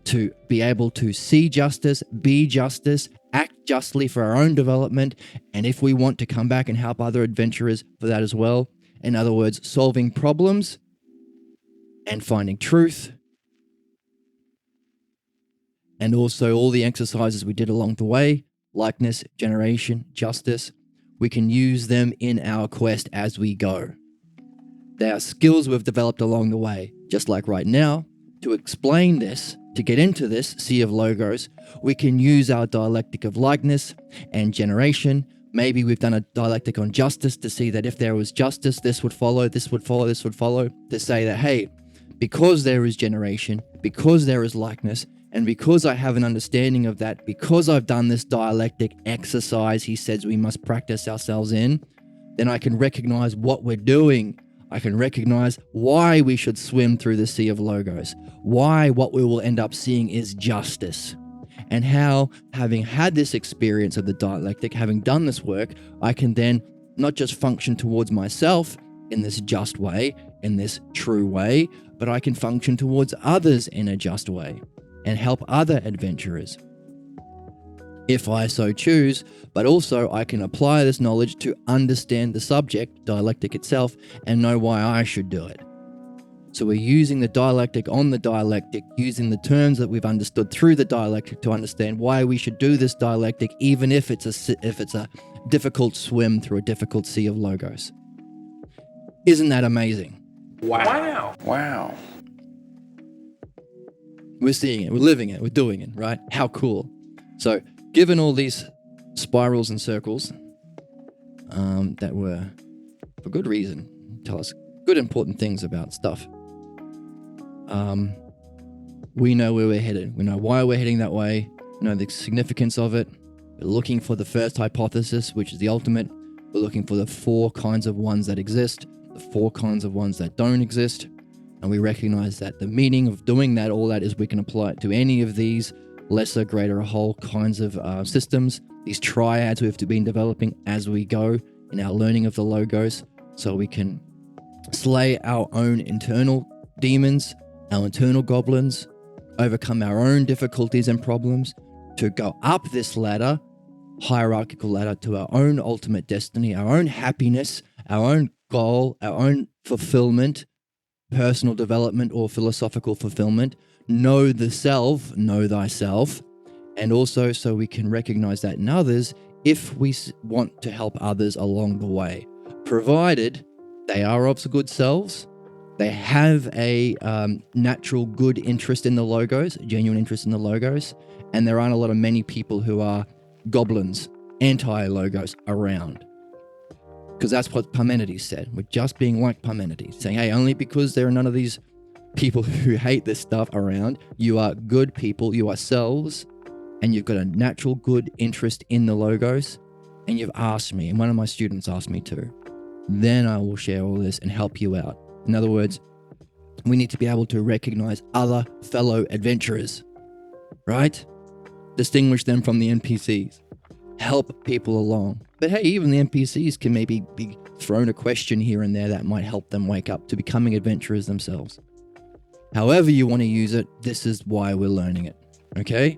to be able to see justice, be justice, act justly for our own development, and if we want to come back and help other adventurers for that as well. In other words, solving problems and finding truth. And also all the exercises we did along the way, likeness, generation, justice, we can use them in our quest as we go. They are skills we've developed along the way. Just like right now, to explain this, to get into this sea of logos, we can use our dialectic of likeness and generation. Maybe we've done a dialectic on justice to see that if there was justice, this would follow, this would follow, this would follow. To say that, hey, because there is generation, because there is likeness, and because I have an understanding of that, because I've done this dialectic exercise he says we must practice ourselves in, then I can recognize what we're doing. I can recognize why we should swim through the sea of logos, why what we will end up seeing is justice, and how, having had this experience of the dialectic, having done this work, I can then not just function towards myself in this just way, in this true way, but I can function towards others in a just way and help other adventurers, if I so choose, but also I can apply this knowledge to understand the subject, dialectic itself, and know why I should do it. So we're using the dialectic on the dialectic, using the terms that we've understood through the dialectic to understand why we should do this dialectic, even if it's a difficult swim through a difficult sea of logos. Isn't that amazing? Wow. Wow. We're seeing it, we're living it, we're doing it, right? How cool. So given all these spirals and circles that were, for good reason, tell us good important things about stuff, we know where we're headed. We know why we're heading that way. We know the significance of it. We're looking for the first hypothesis, which is the ultimate. We're looking for the 4 kinds of ones that exist, the 4 kinds of ones that don't exist. And we recognize that the meaning of doing that, all that, is we can apply it to any of these lesser, greater, whole kinds of systems, these triads we've been developing as we go in our learning of the logos, so we can slay our own internal demons, our internal goblins, overcome our own difficulties and problems, to go up this ladder, hierarchical ladder, to our own ultimate destiny, our own happiness, our own goal, our own fulfillment, personal development or philosophical fulfillment. Know the self, know thyself, and also so we can recognize that in others if we want to help others along the way, provided they are of good selves, they have a natural good interest in the logos, genuine interest in the logos, and there aren't a lot of many people who are goblins, anti-logos around. Because that's what Parmenides said. We're just being like Parmenides, saying, hey, only because there are none of these people who hate this stuff around, you are good people, you are selves, and you've got a natural good interest in the logos, and you've asked me, and one of my students asked me to, then I will share all this and help you out. In other words, we need to be able to recognize other fellow adventurers, right? Distinguish them from the NPCs. Help people along. But hey, even the NPCs can maybe be thrown a question here and there that might help them wake up to becoming adventurers themselves. However you want to use it, this is why we're learning it, okay?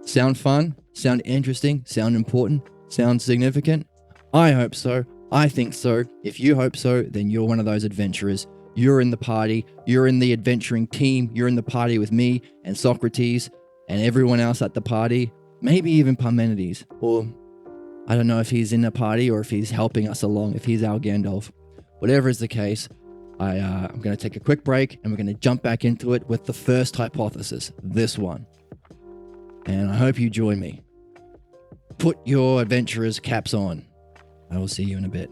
Sound fun? Sound interesting? Sound important? Sound significant? I hope so. I think so. If you hope so, then you're one of those adventurers. You're in the party. You're in the adventuring team. You're in the party with me and Socrates and everyone else at the party. Maybe even Parmenides. Or I don't know if he's in the party or if he's helping us along, if he's our Gandalf. Whatever is the case, I'm going to take a quick break and we're going to jump back into it with the first hypothesis, this one. And I hope you join me. Put your adventurer's caps on. I will see you in a bit.